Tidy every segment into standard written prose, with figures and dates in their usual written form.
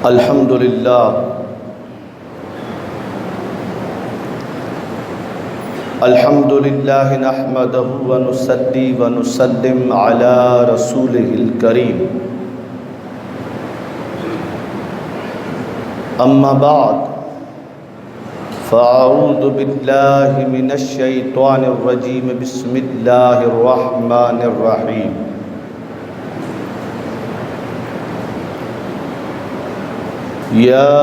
الحمد للہ نحمده ونصلي ونسلم على رسوله الكريم اما بعد فاعوذ بالله من الشيطان الرجيم بسم الله الرحمن الرحيم يا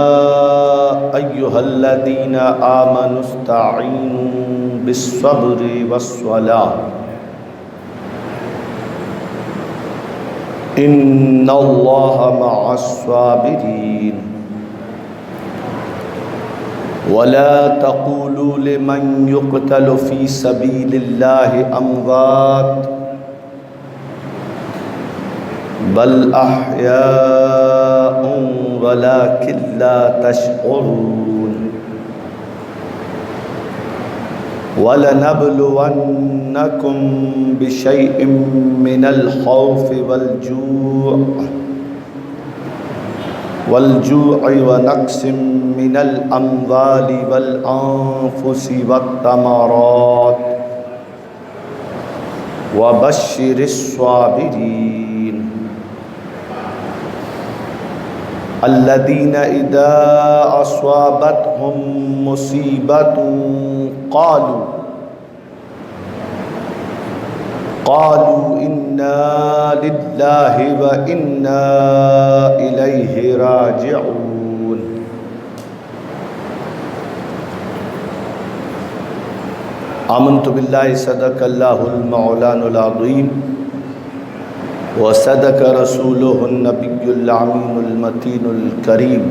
أيها الذين آمنوا استعينوا بالصبر والصلاة إن الله مع الصابرين ولا تقولوا لمن يقتل في سبيل الله أموات بل أحياء ولكن لا تشعرون وَلَنَبْلُوَنَّكُمْ بِشَيْءٍ مِّنَ الْخَوْفِ وَالْجُوعِ وَنَقْصٍ مِّنَ الْأَمْوَالِ وَالْأَنفُسِ وَالثَّمَرَاتِ وَبَشِّرِ الصَّابِرِينَ الذين إذا أصابتهم مصيبة قالوا إنا لله وإنا إليه راجعون آمنت بالله صدق الله المولانا العظيم وصدق رسوله النبي الأمين المتين الكريم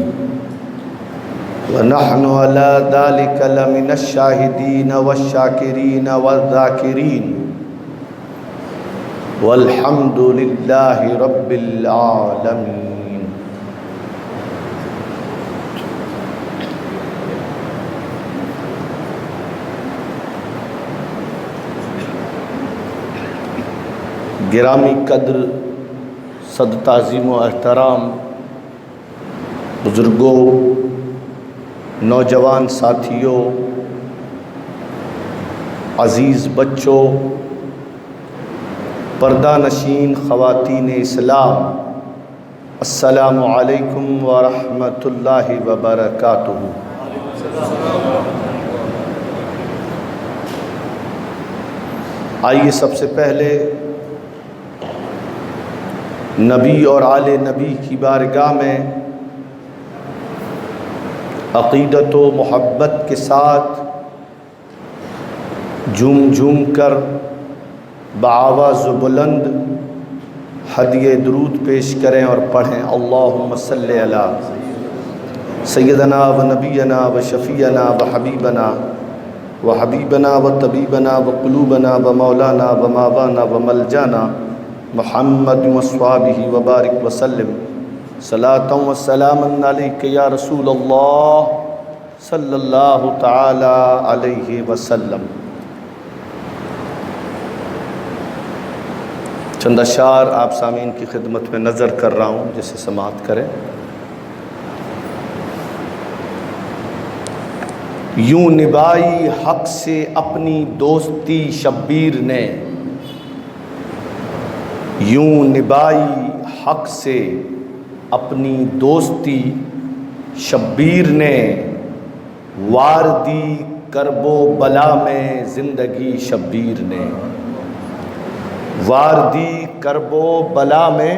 ونحن على ذلك لمن الشاهدين والشاكرين والذاكرين والحمد لله رب العالمين. گرامی قدر، صد تعظیم و احترام بزرگوں، نوجوان ساتھیوں، عزیز بچوں، پردہ نشین خواتین اسلام، السلام علیکم ورحمۃ اللہ وبرکاتہ۔ آئیے سب سے پہلے نبی اور آل نبی کی بارگاہ میں عقیدت و محبت کے ساتھ جھوم جھوم کر بآواز بلند ہدیہ درود پیش کریں اور پڑھیں اللہم صلی علی سیدنا و نبینا و شفیعنا و حبیبنا و طبیبنا و قلوبنا و مولانا و ماوانا و ملجانا محمد وصحابہ وبارک وسلم صلاۃ و سلام علیک یا رسول اللہ صلی اللہ تعالی علیہ وسلم۔ چند اشعار آپ سامعین کی خدمت میں نظر کر رہا ہوں، جسے سماعت کریں۔ یوں نبھائی حق سے اپنی دوستی شبیر نے، یوں نبھائی حق سے اپنی دوستی شبیر نے، وار دی کرب و بلا میں زندگی شبیر نے، وار دی کرب و بلا میں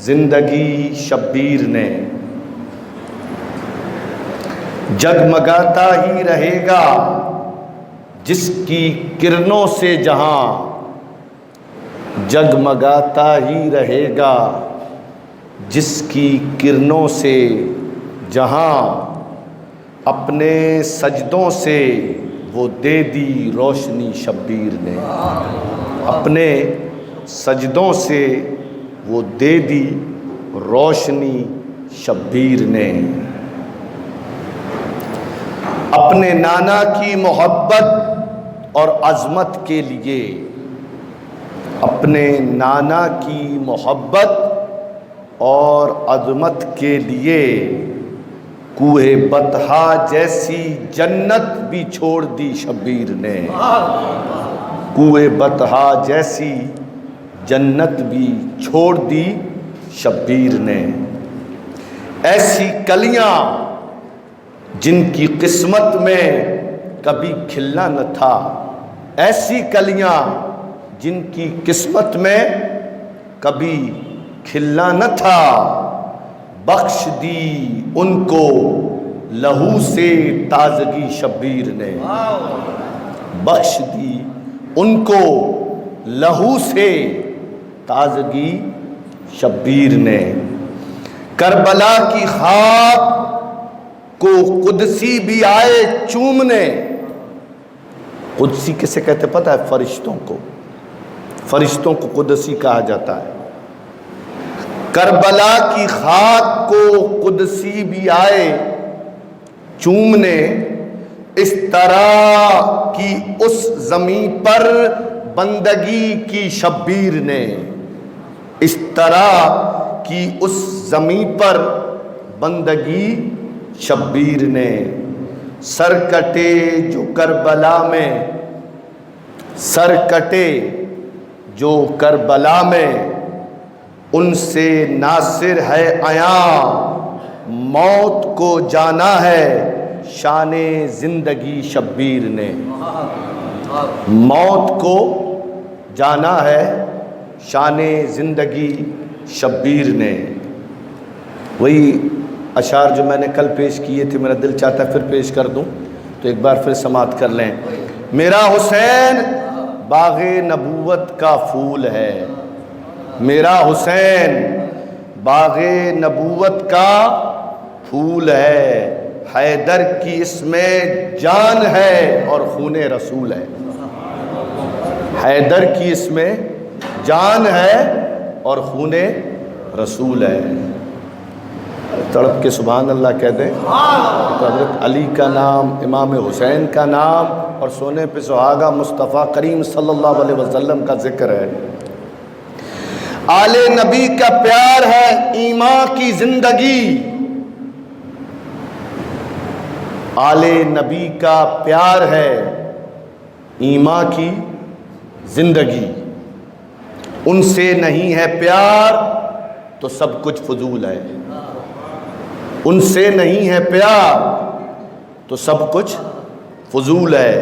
زندگی شبیر نے۔ جگمگاتا ہی رہے گا جس کی کرنوں سے جہاں، جگمگاتا ہی رہے گا جس کی کرنوں سے جہاں، اپنے سجدوں سے وہ دے دی روشنی شبیر نے، اپنے سجدوں سے وہ دے دی روشنی شبیر نے۔ اپنے نانا کی محبت اور عظمت کے لیے، اپنے نانا کی محبت اور عظمت کے لیے کوہ بطحا جیسی جنت بھی چھوڑ دی شبیر نے، کوہ بطحا جیسی جنت بھی چھوڑ دی شبیر نے۔ ایسی کلیاں جن کی قسمت میں کبھی کھلنا نہ تھا، ایسی کلیاں جن کی قسمت میں کبھی کھلنا نہ تھا، بخش دی ان کو لہو سے تازگی شبیر نے، بخش دی ان کو لہو سے تازگی شبیر نے۔ کربلا کی خاک کو قدسی بھی آئے چومنے، قدسی کسے کہتے پتہ ہے؟ فرشتوں کو، فرشتوں کو قدسی کہا جاتا ہے۔ کربلا کی خاک کو قدسی بھی آئے چومنے، اس طرح کی اس زمین پر بندگی کی شبیر نے، اس طرح کی اس زمین پر بندگی شبیر نے۔ سر کٹے جو کربلا میں، سر کٹے جو کربلا میں، ان سے ناصر ہے عیاں، موت کو جانا ہے شان زندگی شبیر نے، موت کو جانا ہے شان زندگی شبیر نے۔ وہی اشعار جو میں نے کل پیش کیے تھے، میرا دل چاہتا ہے پھر پیش کر دوں، تو ایک بار پھر سماعت کر لیں۔ میرا حسین باغ نبوت کا پھول ہے، میرا حسین باغ نبوت کا پھول ہے، حیدر کی اس میں جان ہے اور خون رسول ہے، حیدر کی اس میں جان ہے اور خون رسول ہے۔ تڑپ کے سبحان اللہ کہہ دیں تو حضرت علی کا نام، امام حسین کا نام اور سونے پہ سہاگا مصطفیٰ کریم صلی اللہ علیہ وسلم کا ذکر ہے۔ آل نبی کا پیار ہے ایمان کی زندگی، آل نبی کا پیار ہے ایمان کی زندگی، ان سے نہیں ہے پیار تو سب کچھ فضول ہے، ان سے نہیں ہے پیار تو سب کچھ فضول ہے۔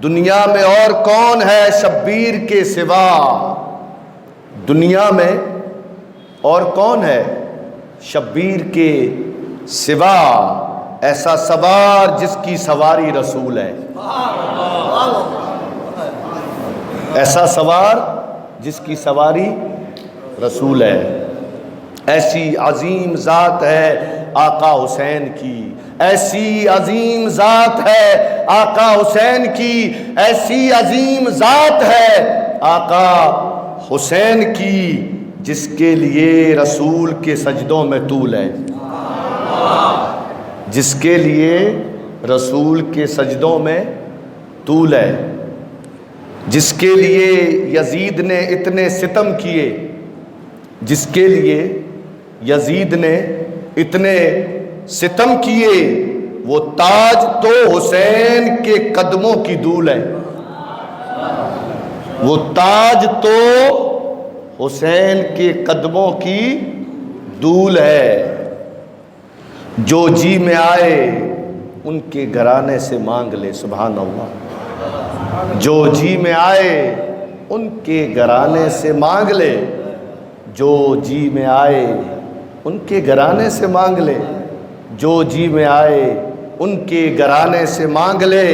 دنیا میں اور کون ہے شبیر کے سوا، دنیا میں اور کون ہے شبیر کے سوا، ایسا سوار جس کی سواری رسول ہے، ایسا سوار جس کی سواری رسول ہے۔ ایسی عظیم ذات ہے آقا حسین کی، ایسی عظیم ذات ہے آقا حسین کی، ایسی عظیم ذات ہے آقا حسین کی، جس کے لیے رسول کے سجدوں میں طول ہے، جس کے لیے رسول کے سجدوں میں طول ہے، جس کے لیے یزید نے اتنے ستم کیے، جس کے لیے یزید نے اتنے ستم کیے، وہ تاج تو حسین کے قدموں کی دھول ہے، وہ تاج تو حسین کے قدموں کی دھول ہے۔ جو جی میں آئے ان کے گھرانے سے مانگ لے، سبحان اللہ، جو جی میں آئے ان کے گھرانے سے مانگ لے، جو جی میں آئے ان کے گھرانے سے مانگ لے، جو جی میں آئے ان کے گھرانے سے مانگ لے،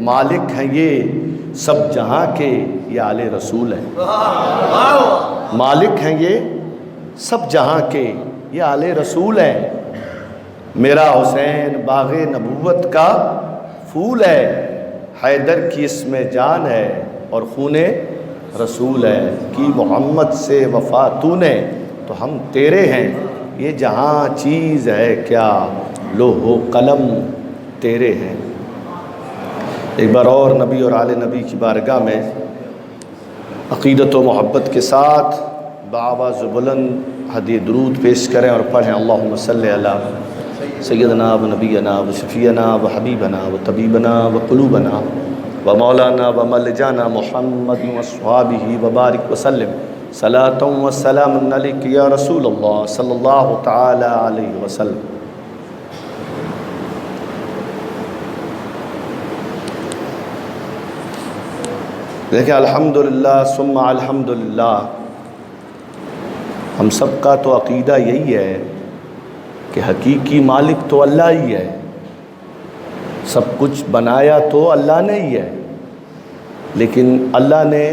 مالک ہیں یہ سب جہاں کے، یہ آل رسول ہیں، مالک ہیں یہ سب جہاں کے، یہ آل رسول ہیں۔ میرا حسین باغ نبوت کا پھول ہے، حیدر کی اس میں جان ہے اور خون رسول ہے، کی محمد سے وفا تو نے تو ہم تیرے ہیں، یہ جہاں چیز ہے کیا لوح و قلم تیرے ہیں۔ ایک بار اور نبی اور آل نبی کی بارگاہ میں عقیدت و محبت کے ساتھ بآواز بلند ہدیہ درود پیش کریں اور پڑھیں اللہم صلی علی سیدنا و نبینا و شفیعنا و حبیبنا و طبیبنا و قلوبنا و مولانا و ملجانا محمد و اصحابہ و بارک وسلم صلاۃ و سلام علیک یا رسول اللہ صلی اللہ تعالی علیہ وسلم۔ دیکھیں الحمدللہ ثم الحمدللہ، ہم سب کا تو عقیدہ یہی ہے کہ حقیقی مالک تو اللہ ہی ہے، سب کچھ بنایا تو اللہ نے ہی ہے، لیکن اللہ نے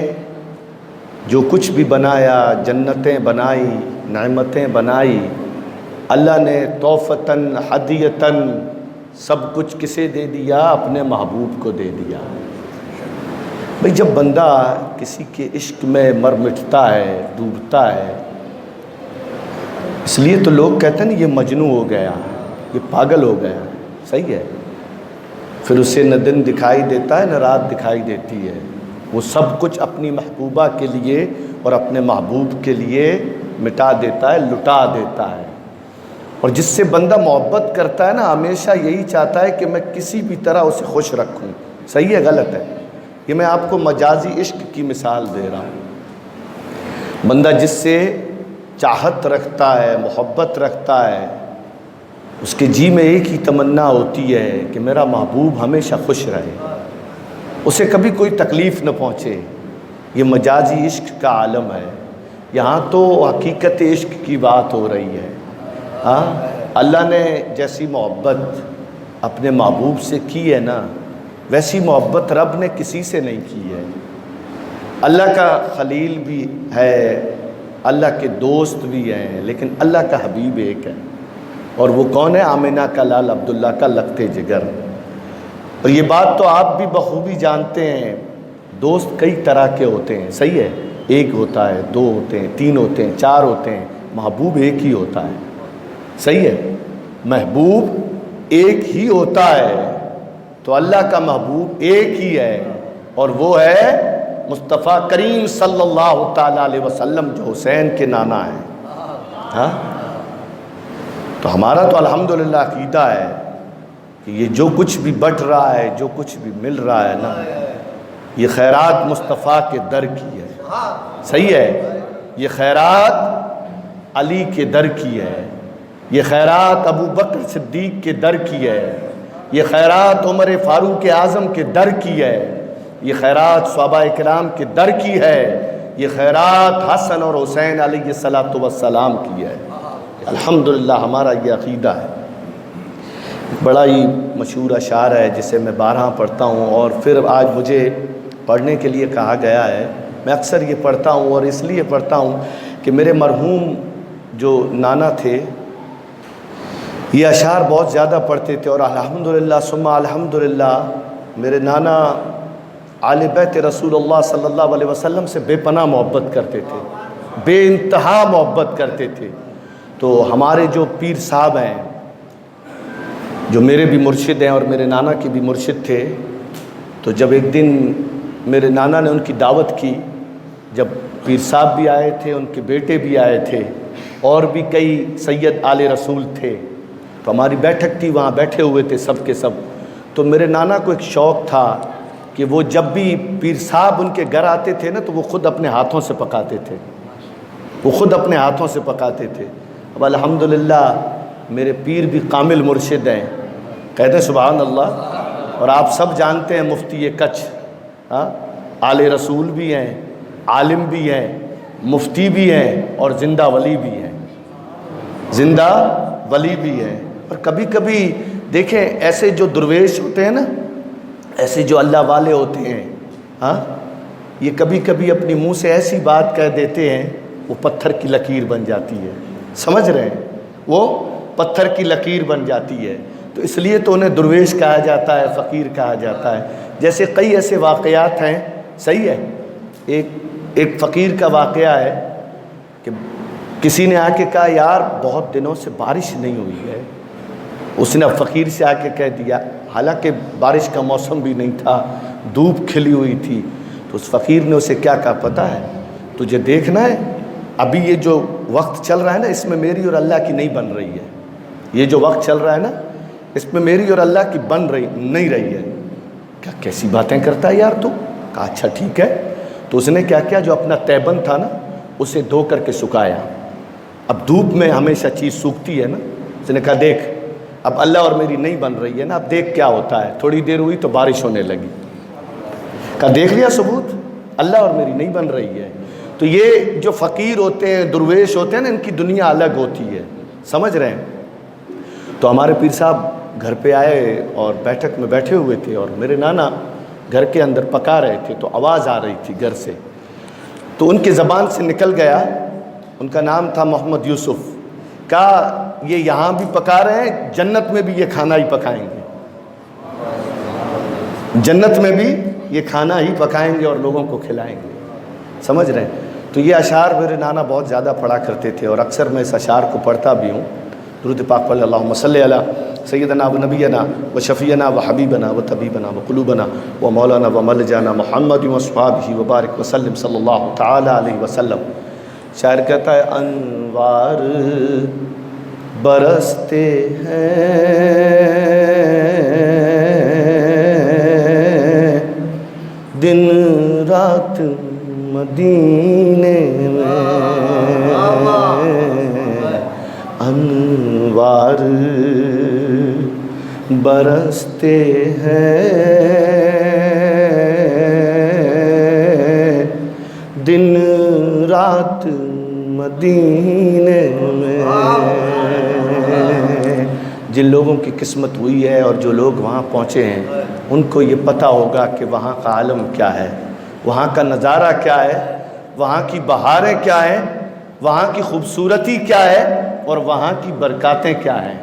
جو کچھ بھی بنایا، جنتیں بنائی، نعمتیں بنائی، اللہ نے تحفتاً ہدیتاً سب کچھ کسے دے دیا؟ اپنے محبوب کو دے دیا۔ بھئی جب بندہ کسی کے عشق میں مر مٹتا ہے، ڈوبتا ہے، اس لیے تو لوگ کہتے ہیں نا یہ مجنوں ہو گیا، یہ پاگل ہو گیا، صحیح ہے؟ پھر اسے نہ دن دکھائی دیتا ہے نہ رات دکھائی دیتی ہے، وہ سب کچھ اپنی محبوبہ کے لیے اور اپنے محبوب کے لیے مٹا دیتا ہے، لٹا دیتا ہے۔ اور جس سے بندہ محبت کرتا ہے نا، ہمیشہ یہی چاہتا ہے کہ میں کسی بھی طرح اسے خوش رکھوں۔ صحیح ہے غلط ہے؟ یہ میں آپ کو مجازی عشق کی مثال دے رہا ہوں۔ بندہ جس سے چاہت رکھتا ہے، محبت رکھتا ہے، اس کے جی میں ایک ہی تمنا ہوتی ہے کہ میرا محبوب ہمیشہ خوش رہے، اسے کبھی کوئی تکلیف نہ پہنچے۔ یہ مجازی عشق کا عالم ہے۔ یہاں تو حقیقت عشق کی بات ہو رہی ہے۔ ہاں، اللہ نے جیسی محبت اپنے محبوب سے کی ہے نا، ویسی محبت رب نے کسی سے نہیں کی ہے۔ اللہ کا خلیل بھی ہے، اللہ کے دوست بھی ہیں، لیکن اللہ کا حبیب ایک ہے، اور وہ کون ہے؟ آمنہ کا لال عبداللہ کا لگتے جگر۔ اور یہ بات تو آپ بھی بخوبی جانتے ہیں، دوست کئی طرح کے ہوتے ہیں، صحیح ہے؟ ایک ہوتا ہے، دو ہوتے ہیں، تین ہوتے ہیں، چار ہوتے ہیں، محبوب ایک ہی ہوتا ہے، صحیح ہے؟ محبوب ایک ہی ہوتا ہے، تو اللہ کا محبوب ایک ہی ہے، اور وہ ہے مصطفیٰ کریم صلی اللہ تعالیٰ علیہ وسلم، جو حسین کے نانا ہیں۔ ہاں، تو ہمارا تو الحمدللہ عقیدہ ہے کہ یہ جو کچھ بھی بٹ رہا ہے، جو کچھ بھی مل رہا ہے نا، یہ خیرات مصطفیٰ کے در کی ہے، صحیح ہے؟ یہ خیرات علی کے در کی ہے، یہ خیرات ابو بکر صدیق کے در کی ہے، یہ خیرات عمر فاروق اعظم کے در کی ہے، یہ خیرات صحابہ اکرام کے در کی ہے، یہ خیرات حسن اور حسین علیہ السلام کی ہے۔ الحمدللہ ہمارا یہ عقیدہ ہے۔ بڑا ہی مشہور اشعار ہے جسے میں بارہا پڑھتا ہوں، اور پھر آج مجھے پڑھنے کے لیے کہا گیا ہے۔ میں اکثر یہ پڑھتا ہوں، اور اس لیے پڑھتا ہوں کہ میرے مرحوم جو نانا تھے یہ اشعار بہت زیادہ پڑھتے تھے، اور الحمدللہ ثم الحمدللہ میرے نانا آل بیت رسول اللہ صلی اللہ علیہ وسلم سے بے پناہ محبت کرتے تھے، بے انتہا محبت کرتے تھے۔ تو ہمارے جو پیر صاحب ہیں، جو میرے بھی مرشد ہیں اور میرے نانا کے بھی مرشد تھے، تو جب ایک دن میرے نانا نے ان کی دعوت کی، جب پیر صاحب بھی آئے تھے، ان کے بیٹے بھی آئے تھے، اور بھی کئی سید آل رسول تھے، تو ہماری بیٹھک تھی، وہاں بیٹھے ہوئے تھے سب کے سب۔ تو میرے نانا کو ایک شوق تھا کہ وہ جب بھی پیر صاحب ان کے گھر آتے تھے نا، تو وہ خود اپنے ہاتھوں سے پکاتے تھے، وہ خود اپنے ہاتھوں سے پکاتے تھے۔ اب الحمدللہ میرے پیر بھی کامل مرشد ہیں، کہتے ہیں سبحان اللہ۔ اور آپ سب جانتے ہیں مفتی کچھ، ہاں، آل رسول بھی ہیں، عالم بھی ہیں، مفتی بھی ہیں، اور زندہ ولی بھی ہیں، زندہ ولی بھی ہیں۔ اور کبھی کبھی دیکھیں ایسے جو درویش ہوتے ہیں نا، ایسے جو اللہ والے ہوتے ہیں، ہاں، یہ کبھی کبھی اپنی منہ سے ایسی بات کہہ دیتے ہیں وہ پتھر کی لکیر بن جاتی ہے، سمجھ رہے ہیں؟ وہ پتھر کی لکیر بن جاتی ہے۔ تو اس لیے تو انہیں درویش کہا جاتا ہے، فقیر کہا جاتا ہے۔ جیسے کئی ایسے واقعات ہیں، صحیح ہے؟ ایک فقیر کا واقعہ ہے کہ کسی نے آ کے کہا یار بہت دنوں سے بارش نہیں ہوئی ہے، اس نے فقیر سے آ کے کہہ دیا، حالانکہ بارش کا موسم بھی نہیں تھا، دھوپ کھلی ہوئی تھی، تو اس فقیر نے اسے کیا کہا پتہ ہے؟ تجھے دیکھنا ہے ابھی یہ جو وقت چل رہا ہے نا اس میں میری اور اللہ کی نہیں بن رہی ہے. یہ جو وقت چل رہا ہے نا اس میں میری اور اللہ کی بن رہی نہیں رہی ہے. کیا کیسی باتیں کرتا ہے یار تو؟ کہا اچھا ٹھیک ہے. تو اس نے کیا کیا، جو اپنا تیبند تھا نا اسے دھو کر کے سکھایا. اب دھوپ میں ہمیشہ چیز سوکھتی ہے نا. اس نے کہا دیکھ اب اللہ اور میری نہیں بن رہی ہے نا، اب دیکھ کیا ہوتا ہے. تھوڑی دیر ہوئی تو بارش ہونے لگی. کہا دیکھ لیا ثبوت، اللہ اور میری نہیں بن رہی ہے. تو یہ جو فقیر ہوتے ہیں، درویش ہوتے ہیں نا، ان کی دنیا الگ ہوتی ہے. سمجھ رہے ہیں؟ تو ہمارے پیر صاحب گھر پہ آئے اور بیٹھک میں بیٹھے ہوئے تھے اور میرے نانا گھر کے اندر پکا رہے تھے تو آواز آ رہی تھی گھر سے. تو ان کی زبان سے نکل گیا، ان کا نام تھا محمد یوسف. کہا یہ یہاں بھی پکا رہے ہیں، جنت میں بھی یہ کھانا ہی پکائیں گے. جنت میں بھی یہ کھانا ہی پکائیں گے اور لوگوں کو کھلائیں گے. سمجھ رہے ہیں؟ تو یہ اشعار میرے نانا بہت زیادہ پڑھا کرتے تھے اور اکثر میں اس اشعار کو پڑھتا بھی ہوں. درود پاک پڑھ اللہم صلی علی سیدنا و نبینا و شفیعنا و حبیبنا و طبیبنا و قلوبنا و مولانا و ملجانا محمد و اصحابہ و بارک وسلم صلی اللہ تعالی علیہ وسلم. شاعر کہتا ہے انوار برستے ہیں دن رات مدینے میں، انوار برستے ہیں دن رات مدینے میں. جن لوگوں کی قسمت ہوئی ہے اور جو لوگ وہاں پہنچے ہیں ان کو یہ پتہ ہوگا کہ وہاں کا عالم کیا ہے، وہاں کا نظارہ کیا ہے، وہاں کی بہاریں کیا ہیں، وہاں کی خوبصورتی کیا ہے اور وہاں کی برکاتیں کیا ہیں.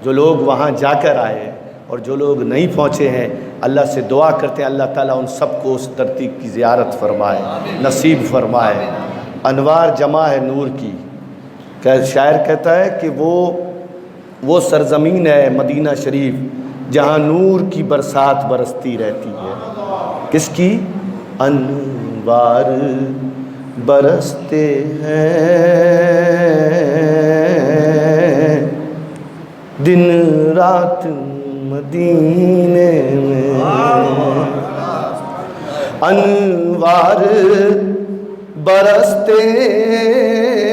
جو لوگ وہاں جا کر آئے اور جو لوگ نہیں پہنچے ہیں، اللہ سے دعا کرتے ہیں اللہ تعالیٰ ان سب کو اس دھرتی کی زیارت فرمائے، نصیب فرمائے. انوار جمع ہے نور کی. شاعر کہتا ہے کہ وہ سرزمین ہے مدینہ شریف جہاں نور کی برسات برستی رہتی ہے. کس کی؟ انوار برستے ہیں دن رات مدینے میں، انوار برستے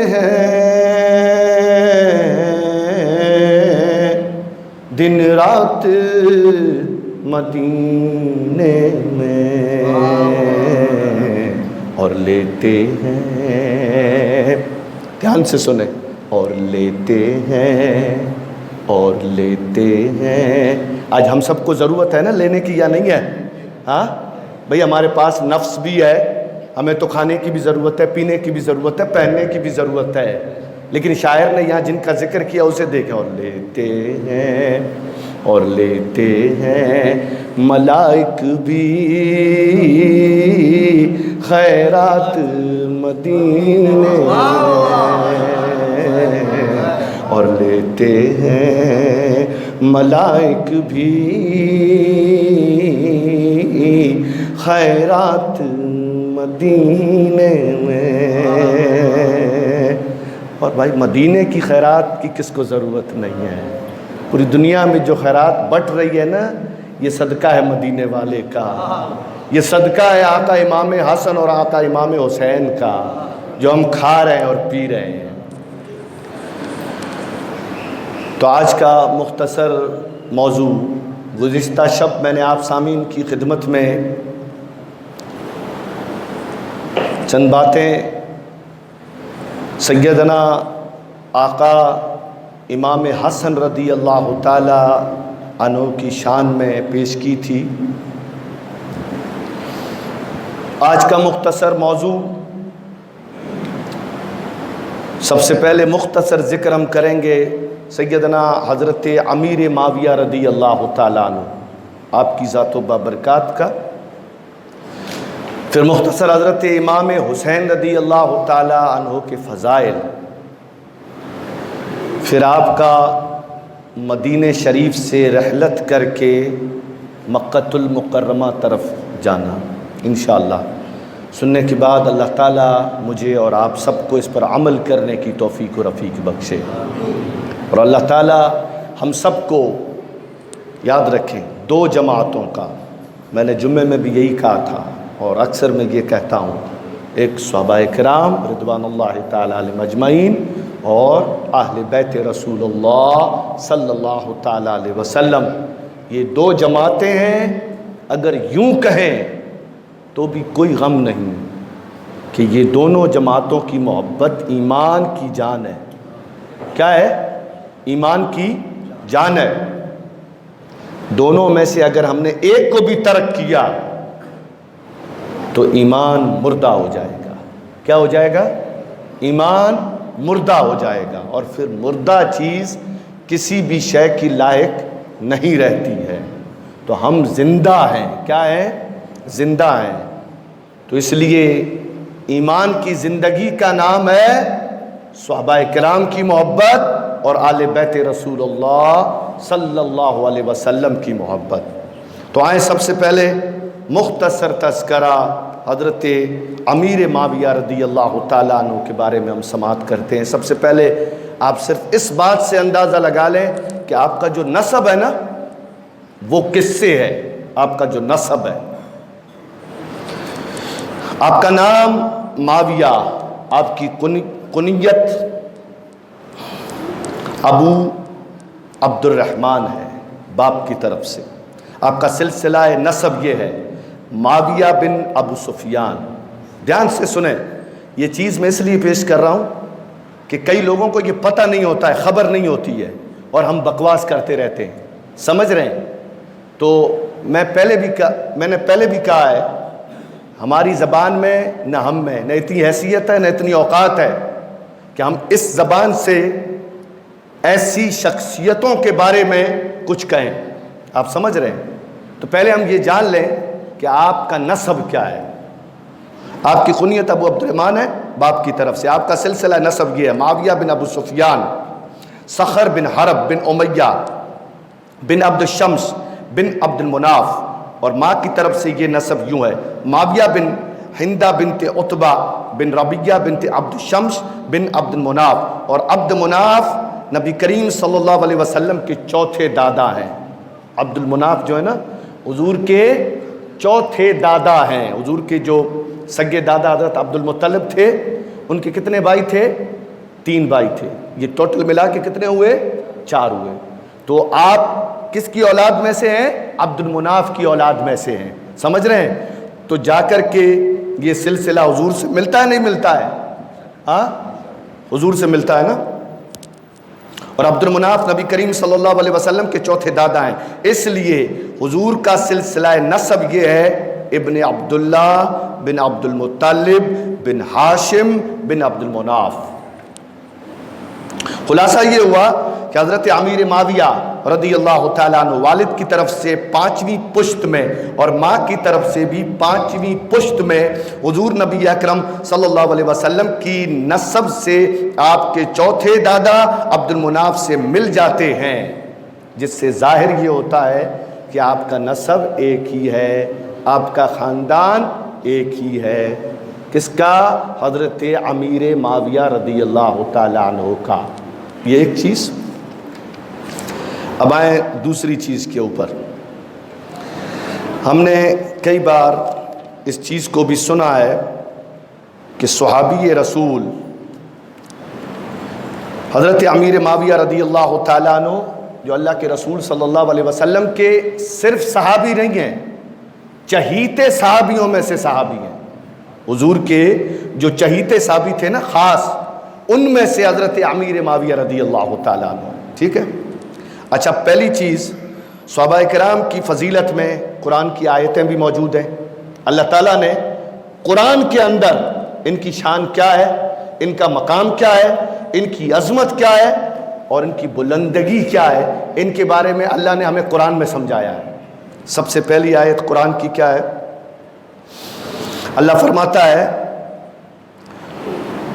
ہیں دن رات مدینے میں، اور لیتے ہیں، دھیان سے سنیں، اور لیتے ہیں اور لیتے ہیں. آج ہم سب کو ضرورت ہے نا لینے کی یا نہیں ہے؟ ہاں بھئی ہمارے پاس نفس بھی ہے، ہمیں تو کھانے کی بھی ضرورت ہے، پینے کی بھی ضرورت ہے، پہننے کی بھی ضرورت ہے. لیکن شاعر نے یہاں جن کا ذکر کیا اسے دیکھیں، اور لیتے ہیں اور لیتے ہیں ملائک بھی خیرات مدینے میں، اور لیتے ہیں ملائک بھی خیرات مدینے میں. اور بھائی مدینے کی خیرات کی کس کو ضرورت نہیں ہے؟ پوری دنیا میں جو خیرات بٹ رہی ہے نا یہ صدقہ ہے مدینے والے کا، یہ صدقہ ہے آقا امام حسن اور آقا امام حسین کا جو ہم کھا رہے ہیں اور پی رہے ہیں. تو آج کا مختصر موضوع، گزشتہ شب میں نے آپ سامعین کی خدمت میں چند باتیں سیدنا آقا امام حسن رضی اللہ تعالی عنہ کی شان میں پیش کی تھی. آج کا مختصر موضوع، سب سے پہلے مختصر ذکر ہم کریں گے سیدنا حضرت امیر معاویہ رضی اللہ تعالیٰ عنہ، آپ کی ذات و بابرکات کا. پھر مختصر حضرت امام حسین رضی اللہ تعالیٰ عنہ کے فضائل. پھر آپ کا مدینہ شریف سے رحلت کر کے مکہ المکرمہ طرف جانا انشاءاللہ. سننے کے بعد اللہ تعالیٰ مجھے اور آپ سب کو اس پر عمل کرنے کی توفیق و رفیق بخشے، اور اللہ تعالیٰ ہم سب کو یاد رکھیں دو جماعتوں کا، میں نے جمعے میں بھی یہی کہا تھا اور اکثر میں یہ کہتا ہوں، ایک صحابہ کرام رضوان اللہ تعالیٰ علیہم اجمعین اور اہل بیت رسول اللہ صلی اللہ تعالیٰ علیہ وسلم، یہ دو جماعتیں ہیں۔ اگر یوں کہیں تو بھی کوئی غم نہیں کہ یہ دونوں جماعتوں کی محبت ایمان کی جان ہے۔ کیا ہے؟ ایمان کی جان ہے۔ دونوں میں سے اگر ہم نے ایک کو بھی ترک کیا تو ایمان مردہ ہو جائے گا۔ کیا ہو جائے گا؟ ایمان مردہ ہو جائے گا، اور پھر مردہ چیز کسی بھی شے کی لائق نہیں رہتی ہے۔ تو ہم زندہ ہیں۔ کیا ہیں؟ زندہ ہیں۔ تو اس لیے ایمان کی زندگی کا نام ہے صحابہ کرام کی محبت اور آل بیت رسول اللہ صلی اللہ علیہ وسلم کی محبت۔ تو آئیں سب سے پہلے مختصر تذکرہ حضرت امیر معاویہ رضی اللہ تعالیٰ عنہ کے بارے میں ہم سماعت کرتے ہیں۔ سب سے پہلے آپ صرف اس بات سے اندازہ لگا لیں کہ آپ کا جو نسب ہے نا وہ کس سے ہے۔ آپ کا جو نسب ہے، آپ کا نام معاویہ، آپ کی کنیت ابو عبد الرحمن ہے باپ کی طرف سے۔ آپ کا سلسلہ نسب یہ ہے معاویہ بن ابو سفیان۔ دھیان سے سنیں، یہ چیز میں اس لیے پیش کر رہا ہوں کہ کئی لوگوں کو یہ پتہ نہیں ہوتا ہے، خبر نہیں ہوتی ہے، اور ہم بکواس کرتے رہتے ہیں، سمجھ رہے ہیں۔ تو میں نے پہلے بھی کہا ہے، ہماری زبان میں نہ ہم میں نہ اتنی حیثیت ہے نہ اتنی اوقات ہے کہ ہم اس زبان سے ایسی شخصیتوں کے بارے میں کچھ کہیں۔ آپ سمجھ رہے ہیں؟ تو پہلے ہم یہ جان لیں کہ آپ کا نسب کیا ہے۔ آپ کی کنیت ابو عبد الرحمن ہے باپ کی طرف سے، آپ کا سلسلہ نسب یہ ہے معاویہ بن ابو سفیان، صخر بن حرب بن امیہ بن عبد الشمس بن عبد المناف، اور ماں کی طرف سے یہ نسب یوں ہے معاویہ بن ہندہ بنت عتبہ بن ربیہ بنت عبد الشمس بن عبد المناف، اور عبد مناف نبی کریم صلی اللہ علیہ وسلم کے چوتھے دادا ہیں۔ عبد المناف جو ہے نا حضور کے چوتھے دادا ہیں۔ حضور کے جو سگے دادا حضرت عبد المطلب تھے، ان کے کتنے بھائی تھے؟ 3 بھائی تھے۔ یہ ٹوٹل ملا کے کتنے ہوئے؟ 4 ہوئے۔ تو آپ کس کی اولاد میں سے ہیں؟ عبد المناف کی اولاد میں سے ہیں، سمجھ رہے ہیں؟ تو جا کر کے یہ سلسلہ حضور سے ملتا ہے نہیں ملتا ہے؟ ہاں حضور سے ملتا ہے نا۔ اور عبد المناف نبی کریم صلی اللہ علیہ وسلم کے چوتھے دادا ہیں، اس لیے حضور کا سلسلہ نسب یہ ہے ابن عبداللہ بن عبد المطلب بن ہاشم بن عبد المناف۔ خلاصہ یہ ہوا کہ حضرت امیر معاویہ رضی اللہ تعالیٰ عنہ والد کی طرف سے 5ویں پشت میں اور ماں کی طرف سے بھی 5ویں پشت میں حضور نبی اکرم صلی اللہ علیہ وسلم کی نسب سے آپ کے چوتھے دادا عبد المناف سے مل جاتے ہیں، جس سے ظاہر یہ ہوتا ہے کہ آپ کا نسب ایک ہی ہے، آپ کا خاندان ایک ہی ہے۔ کس کا؟ حضرت امیر معاویہ رضی اللہ تعالیٰ عنہ کا۔ یہ ایک چیز۔ اب آئیں دوسری چیز کے اوپر۔ ہم نے کئی بار اس چیز کو بھی سنا ہے کہ صحابی رسول حضرت امیر معاویہ رضی اللہ تعالیٰ عنہ جو اللہ کے رسول صلی اللہ علیہ وسلم کے صرف صحابی نہیں ہیں، چہیتے صحابیوں میں سے صحابی ہیں۔ حضور کے جو چہیتے صحابی تھے نا خاص، ان میں سے حضرت امیر معاویہ رضی اللہ تعالیٰ عنہ۔ ٹھیک ہے؟ اچھا، پہلی چیز، صحابہ کرام کی فضیلت میں قرآن کی آیتیں بھی موجود ہیں۔ اللہ تعالیٰ نے قرآن کے اندر ان کی شان کیا ہے، ان کا مقام کیا ہے، ان کی عظمت کیا ہے اور ان کی بلندگی کیا ہے، ان کے بارے میں اللہ نے ہمیں قرآن میں سمجھایا ہے۔ سب سے پہلی آیت قرآن کی کیا ہے؟ اللہ فرماتا ہے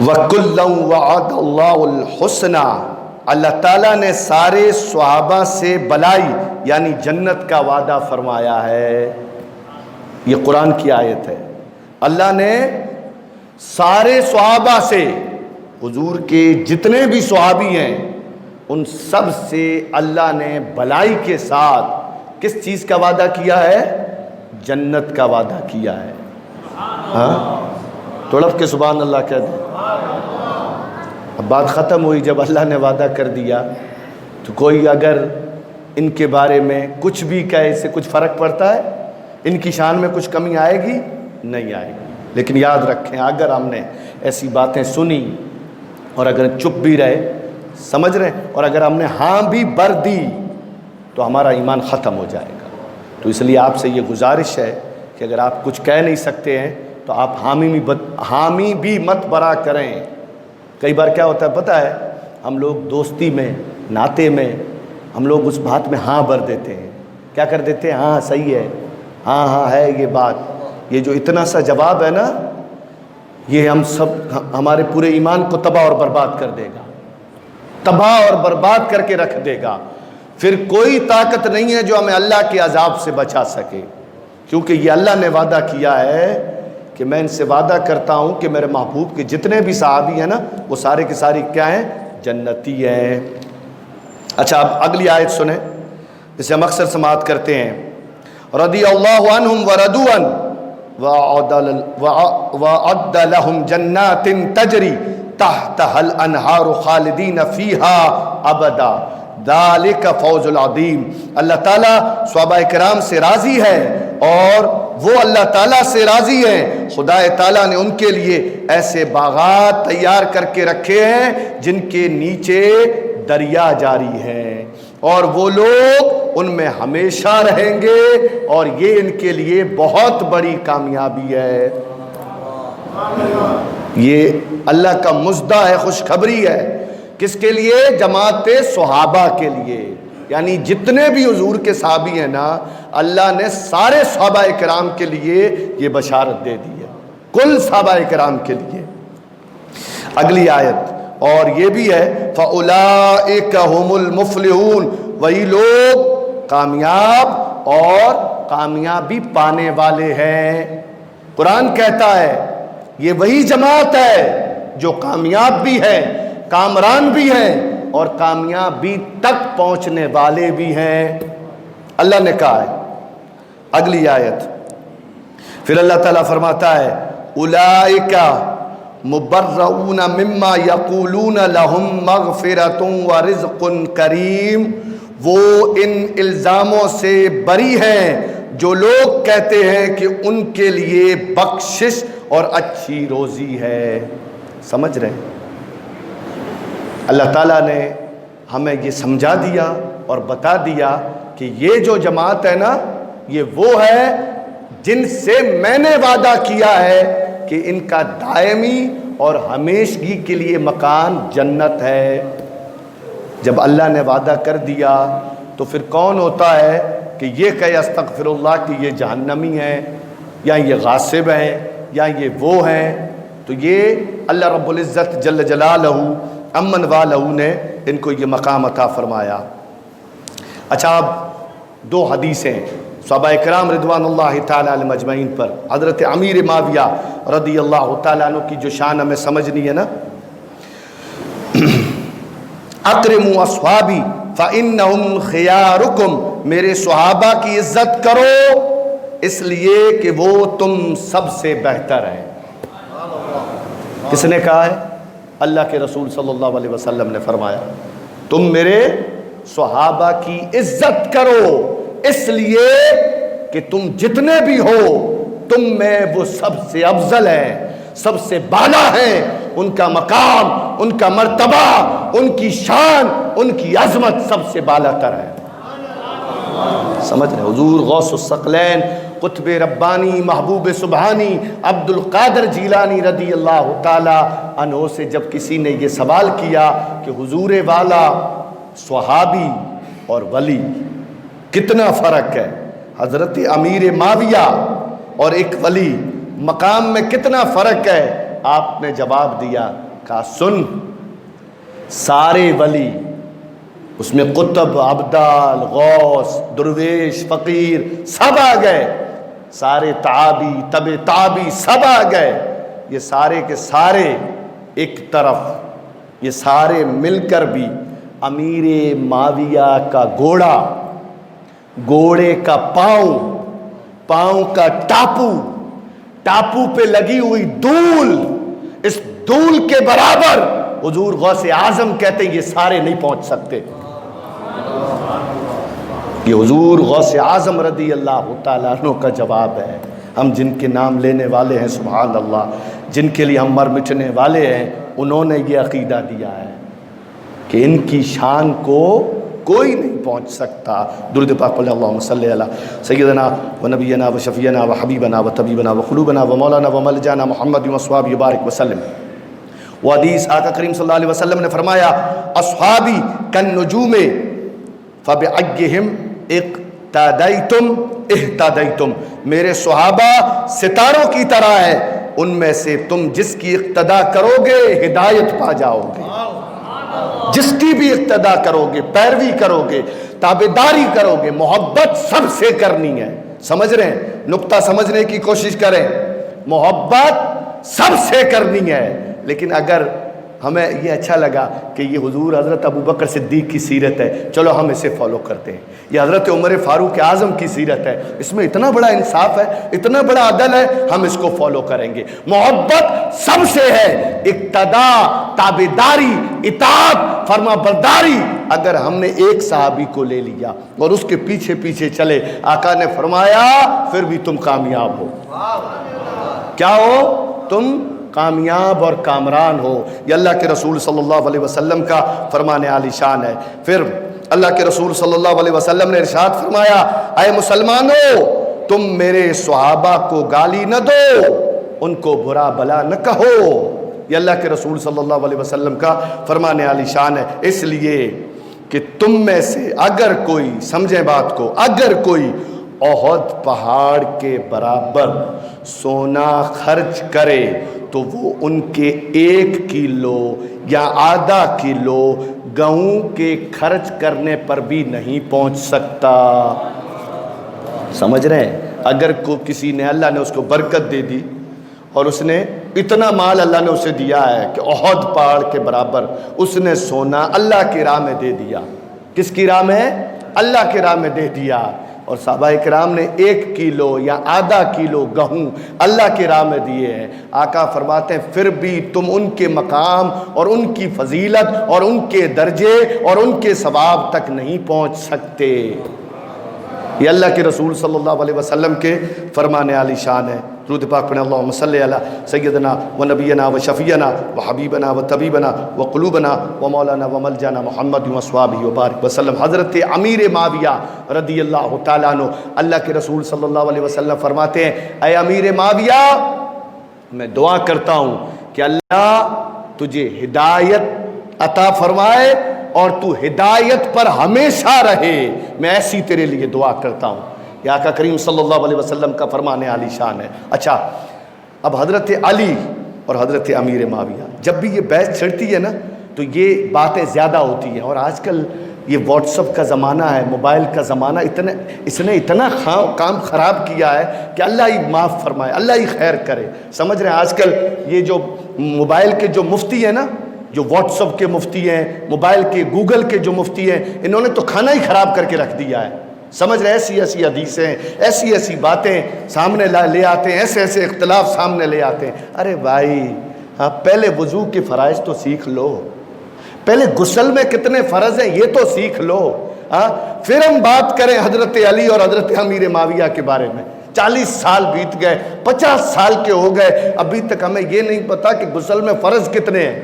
وَكُلًّا وَعَدَ اللَّهُ الْحُسْنَى، اللہ تعالیٰ نے سارے صحابہ سے بلائی یعنی جنت کا وعدہ فرمایا ہے۔ یہ قرآن کی آیت ہے۔ اللہ نے سارے صحابہ سے، حضور کے جتنے بھی صحابی ہیں ان سب سے اللہ نے بھلائی کے ساتھ کس چیز کا وعدہ کیا ہے؟ جنت کا وعدہ کیا ہے۔ ہاں تڑپ کے سبحان اللہ کہہ دیں۔ اب بات ختم ہوئی، جب اللہ نے وعدہ کر دیا تو کوئی اگر ان کے بارے میں کچھ بھی کہے، اس سے کچھ فرق پڑتا ہے؟ ان کی شان میں کچھ کمی آئے گی؟ نہیں آئے گی۔ لیکن یاد رکھیں، اگر ہم نے ایسی باتیں سنی اور اگر چپ بھی رہے، سمجھ رہے ہیں، اور اگر ہم نے ہاں بھی بھر دی تو ہمارا ایمان ختم ہو جائے گا۔ تو اس لیے آپ سے یہ گزارش ہے کہ اگر آپ کچھ کہہ نہیں سکتے ہیں تو آپ حامی بھی مت برا کریں۔ کئی بار کیا ہوتا ہے پتہ ہے، ہم لوگ دوستی میں، ناطے میں، ہم لوگ اس بات میں ہاں بھر دیتے ہیں۔ کیا کر دیتے ہیں؟ ہاں صحیح ہے، ہاں ہاں ہے یہ بات۔ یہ جو اتنا سا جواب ہے نا، یہ ہمارے پورے ایمان کو تباہ اور برباد کر دے گا، تباہ اور برباد کر کے رکھ دے گا۔ پھر کوئی طاقت نہیں ہے جو ہمیں اللہ کے عذاب سے بچا سکے، کیونکہ یہ اللہ نے وعدہ کیا ہے کہ میں ان سے وعدہ کرتا ہوں کہ میرے محبوب کے جتنے بھی صحابی ہیں نا، وہ سارے کے سارے کیا ہیں؟ جنتی ہیں۔ اچھا اب اگلی آیت سنیں، جسے ہم اکثر سماعت کرتے ہیں، رضی اللہ عنہم ورضوا عنہ وأعد لهم جنات تجری تحتها الانہار خالدین فیہا ابدا ذالک فوز العظیم۔ اللہ تعالیٰ صحابہ کرام سے راضی ہے اور وہ اللہ تعالیٰ سے راضی ہیں۔ خدا تعالیٰ نے ان کے لیے ایسے باغات تیار کر کے رکھے ہیں جن کے نیچے دریا جاری ہے، اور وہ لوگ ان میں ہمیشہ رہیں گے، اور یہ ان کے لیے بہت بڑی کامیابی ہے۔ یہ اللہ کا مژدہ ہے، خوشخبری ہے۔ کس کے لیے؟ جماعت صحابہ کے لیے، یعنی جتنے بھی حضور کے صحابی ہیں نا، اللہ نے سارے صحابہ کرام کے لیے یہ بشارت دے دی ہے، کل صحابہ کرام کے لیے۔ اگلی آیت اور یہ بھی ہے، فَأُولَئِكَ هُمُ الْمُفْلِحُونَ، وہی لوگ کامیاب اور کامیابی پانے والے ہیں۔ قرآن کہتا ہے یہ وہی جماعت ہے جو کامیاب بھی ہے، کامران بھی ہیں، اور کامیابی تک پہنچنے والے بھی ہیں، اللہ نے کہا ہے۔ اگلی آیت پھر اللہ تعالیٰ فرماتا ہے، اولئک مبرؤون مما یقولون لهم مغفرۃ ورزق کریم، وہ ان الزاموں سے بری ہیں جو لوگ کہتے ہیں کہ ان کے لیے بخشش اور اچھی روزی ہے۔ سمجھ رہے ہیں؟ اللہ تعالیٰ نے ہمیں یہ سمجھا دیا اور بتا دیا کہ یہ جو جماعت ہے نا، یہ وہ ہے جن سے میں نے وعدہ کیا ہے کہ ان کا دائمی اور ہمیشگی کے لیے مکان جنت ہے۔ جب اللہ نے وعدہ کر دیا تو پھر کون ہوتا ہے کہ یہ کہے استغفر اللہ کہ یہ جہنمی ہیں، یا یہ غاصب ہیں، یا یہ وہ ہیں؟ تو یہ اللہ رب العزت جل جلالہ امن والہ نے ان کو یہ مقام عطا فرمایا۔ اچھا اب دو حدیثیں صحابہ کرام رضوان اللہ تعالیٰ علیہ مجمعین پر، حضرت امیر معاویہ رضی اللہ تعالیٰ عنہ کی جو شان ہمیں سمجھنی ہے نا، اکرموا اصحابی فانہم خیارکم، میرے صحابہ کی عزت کرو اس لیے کہ وہ تم سب سے بہتر ہیں۔ کس نے کہا ہے؟ اللہ کے رسول صلی اللہ علیہ وسلم نے فرمایا تم میرے صحابہ کی عزت کرو اس لیے کہ تم جتنے بھی ہو تم میں وہ سب سے افضل ہیں، سب سے بالا ہیں، ان کا مقام، ان کا مرتبہ، ان کی شان، ان کی عظمت سب سے بالا تر ہے۔ سمجھ رہے؟ حضور غوث الثقلین قطب ربانی محبوب سبحانی عبد القادر جیلانی رضی اللہ تعالی عنہ سے جب کسی نے یہ سوال کیا کہ حضور والا، صحابی اور ولی کتنا فرق ہے، حضرت امیر معاویہ اور ایک ولی مقام میں کتنا فرق ہے، آپ نے جواب دیا، کہا سن، سارے ولی اس میں قطب، ابدال، غوث، درویش، فقیر سب آ گئے، سارے تابی تب تابی سب آ گئے، یہ سارے کے سارے ایک طرف، یہ سارے مل کر بھی امیر معاویہ کا گھوڑا، گھوڑے کا پاؤں، پاؤں کا ٹاپو، ٹاپو پہ لگی ہوئی دھول، اس دھول کے برابر حضور غوث اعظم کہتے ہیں یہ سارے نہیں پہنچ سکتے۔ یہ حضور غوث اعظم رضی اللہ تعالیٰ عنہ کا جواب ہے۔ ہم جن کے نام لینے والے ہیں سبحان اللہ، جن کے لیے ہم مر مٹنے والے ہیں، انہوں نے یہ عقیدہ دیا ہے کہ ان کی شان کو کوئی نہیں پہنچ سکتا۔ درود پاک پڑھیں، اللہم صلی علی سیدنا و نبینا و شفیعنا و حبیبنا و طبیبنا و قلوبنا و مولانا و ملجانا محمد و اصحابہ بارک وسلم۔ وہ حدیث آقا کریم صلی اللہ علیہ وسلم نے فرمایا، اصحابی کالنجوم فبأیہم اقتدیتم اہتدیتم، میرے صحابہ ستاروں کی طرح ہے، ان میں سے تم جس کی اقتدا کرو گے ہدایت پا جاؤ گے، جس کی بھی اقتدا کرو گے، پیروی کرو گے، تابعداری کرو گے، محبت سب سے کرنی ہے۔ سمجھ رہے ہیں؟ نقطہ سمجھنے کی کوشش کریں، محبت سب سے کرنی ہے۔ لیکن اگر ہمیں یہ اچھا لگا کہ یہ حضور حضرت ابو بکر صدیق کی سیرت ہے، چلو ہم اسے فالو کرتے ہیں، یہ حضرت عمر فاروق اعظم کی سیرت ہے، اس میں اتنا بڑا انصاف ہے، اتنا بڑا عدل ہے، ہم اس کو فالو کریں گے۔ محبت سب سے ہے، اقتدا، تابعداری، اطاعت، فرما برداری۔ اگر ہم نے ایک صحابی کو لے لیا اور اس کے پیچھے پیچھے چلے، آقا نے فرمایا پھر بھی تم کامیاب ہو۔ کیا ہو؟ تم کامیاب اور کامران ہو۔ یہ اللہ کے رسول صلی اللہ علیہ وسلم کا فرمان عالی شان ہے۔ پھر اللہ کے رسول صلی اللہ علیہ وسلم نے ارشاد فرمایا، اے مسلمانوں، تم میرے صحابہ کو گالی نہ دو، ان کو برا بلا نہ کہو۔ یہ اللہ کے رسول صلی اللہ علیہ وسلم کا فرمان عالی شان ہے، اس لیے کہ تم میں سے اگر کوئی، سمجھیں بات کو، اگر کوئی احد پہاڑ کے برابر سونا خرچ کرے تو وہ ان کے 1 کلو یا آدھا کلو گہوں کے خرچ کرنے پر بھی نہیں پہنچ سکتا۔ سمجھ رہے ہیں؟ اگر کسی نے، اللہ نے اس کو برکت دے دی اور اس نے اتنا مال اللہ نے اسے دیا ہے کہ احد پہاڑ کے برابر اس نے سونا اللہ کی راہ میں دے دیا۔ کس کی راہ میں؟ اللہ کی راہ میں دے دیا۔ اور صحابہ کرام نے 1 کلو یا آدھا کلو گہوں اللہ کی راہ میں دیے ہیں۔ آقا فرماتے ہیں پھر بھی تم ان کے مقام اور ان کی فضیلت اور ان کے درجے اور ان کے ثواب تک نہیں پہنچ سکتے۔ یہ اللہ کے رسول صلی اللہ علیہ وسلم کے فرمان عالی شان ہے۔ درود پاک پڑھیں، اللہم صلی علی سیدنا و نبینا و شفیعنا و حبیبنا و طبیبنا و قلوبنا و مولانا و ملجانا محمد و اصحابہ و بارک وسلم۔ حضرت امیر معاویہ رضی اللہ تعالیٰ عنہ، اللہ کے رسول صلی اللہ علیہ وسلم فرماتے ہیں، اے امیر معاویہ، میں دعا کرتا ہوں کہ اللہ تجھے ہدایت عطا فرمائے اور تو ہدایت پر ہمیشہ رہے، میں ایسی تیرے لیے دعا کرتا ہوں۔ یہ آقا کریم صلی اللہ علیہ وسلم کا فرمان عالی شان ہے۔ اچھا، اب حضرت علی اور حضرت امیر معاویہ جب بھی یہ بحث چھڑتی ہے نا تو یہ باتیں زیادہ ہوتی ہیں، اور آج کل یہ واٹس اپ کا زمانہ ہے، موبائل کا زمانہ، اس نے اتنا کام خراب کیا ہے کہ اللہ ہی معاف فرمائے، اللہ ہی خیر کرے۔ سمجھ رہے ہیں؟ آج کل یہ جو موبائل کے جو مفتی ہیں نا، جو واٹس اپ کے مفتی ہیں، موبائل کے گوگل کے جو مفتی ہیں، انہوں نے تو کھانا ہی خراب کر کے رکھ دیا ہے۔ سمجھ رہے؟ ایسی ایسی حدیثیں، ایسی ایسی باتیں سامنے لے آتے ہیں، ایسے ایسے اختلاف سامنے لے آتے ہیں۔ ارے بھائی، ہاں پہلے وضو کے فرائض تو سیکھ لو، پہلے غسل میں کتنے فرض ہیں یہ تو سیکھ لو، ہاں پھر ہم بات کریں حضرت علی اور حضرت امیر معاویہ کے بارے میں۔ 40 سال بیت گئے، 50 سال کے ہو گئے، ابھی تک ہمیں یہ نہیں پتا کہ غسل میں فرض کتنے ہیں،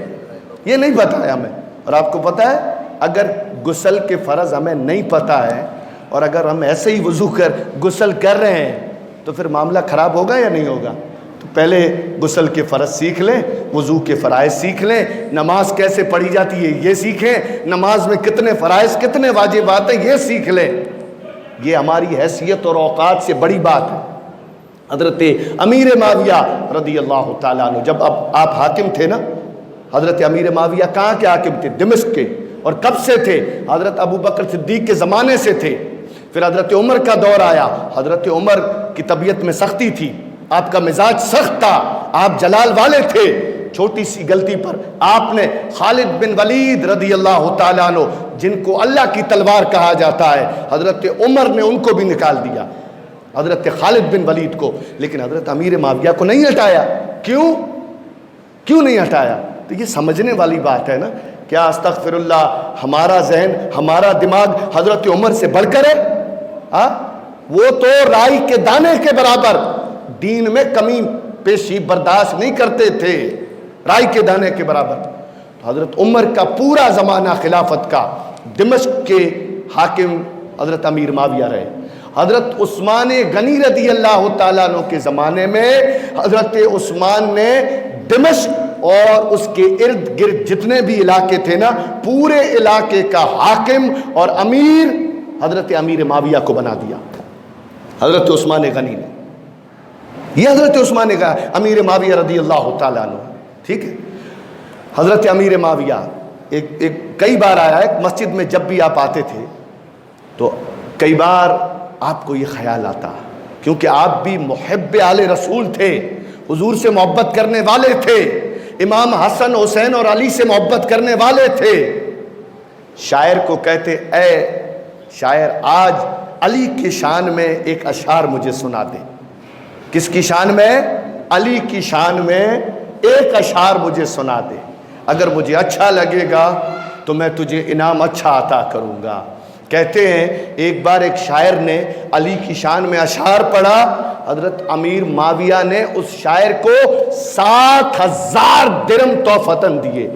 یہ نہیں پتا ہے ہمیں۔ اور آپ کو پتا ہے، اگر غسل کے فرض ہمیں نہیں پتا ہے اور اگر ہم ایسے ہی وضو کر غسل کر رہے ہیں تو پھر معاملہ خراب ہوگا یا نہیں ہوگا؟ تو پہلے غسل کے فرض سیکھ لیں، وضو کے فرائض سیکھ لیں، نماز کیسے پڑھی جاتی ہے یہ سیکھیں، نماز میں کتنے فرائض کتنے واجبات ہیں یہ سیکھ لیں۔ یہ ہماری حیثیت اور اوقات سے بڑی بات ہے۔ حضرت امیر معاویہ رضی اللہ تعالیٰ عنہ، جب آپ حاکم تھے نا، حضرت امیر معاویہ کہاں کے حاکم تھے؟ دمشق کے۔ اور کب سے تھے؟ حضرت ابو بکر صدیق کے زمانے سے تھے۔ پھر حضرت عمر کا دور آیا، حضرت عمر کی طبیعت میں سختی تھی، آپ کا مزاج سخت تھا، آپ جلال والے تھے، چھوٹی سی غلطی پر آپ نے خالد بن ولید رضی اللہ تعالیٰ عنہ، جن کو اللہ کی تلوار کہا جاتا ہے، حضرت عمر نے ان کو بھی نکال دیا، حضرت خالد بن ولید کو، لیکن حضرت امیر معاویہ کو نہیں ہٹایا۔ کیوں نہیں ہٹایا؟ تو یہ سمجھنے والی بات ہے نا، کیا استغفر اللہ ہمارا ذہن، ہمارا دماغ حضرت عمر سے بڑھ کر ہے؟ وہ تو رائی کے دانے کے برابر دین میں کمی پیشی برداشت نہیں کرتے تھے، رائی کے دانے کے برابر۔ تو حضرت عمر کا پورا زمانہ خلافت کا دمشق کے حاکم حضرت امیر معاویہ رہے۔ حضرت عثمان غنی رضی اللہ تعالیٰ عنہ کے زمانے میں حضرت عثمان نے دمشق اور اس کے ارد گرد جتنے بھی علاقے تھے نا، پورے علاقے کا حاکم اور امیر حضرت امیر معاویہ کو بنا دیا، حضرت عثمان غنی نے۔ یہ حضرت عثمان امیر معاویہ رضی اللہ تعالیٰ عنہ، ٹھیک ہے۔ حضرت امیر معاویہ کئی بار آیا ہے، مسجد میں جب بھی آپ آتے تھے تو کئی بار آپ کو یہ خیال آتا، کیونکہ آپ بھی محب آل رسول تھے، حضور سے محبت کرنے والے تھے، امام حسن حسین اور علی سے محبت کرنے والے تھے۔ شاعر کو کہتے، اے شاعر آج علی کی شان میں ایک اشعار مجھے سنا دے۔ کس کی شان میں؟ علی کی شان میں ایک اشعار مجھے سنا دے، اگر مجھے اچھا لگے گا تو میں تجھے انعام اچھا عطا کروں گا۔ کہتے ہیں ایک بار ایک شاعر نے علی کی شان میں اشعار پڑھا، حضرت امیر معاویہ نے اس شاعر کو 7,000 درم تحفتاً دیے،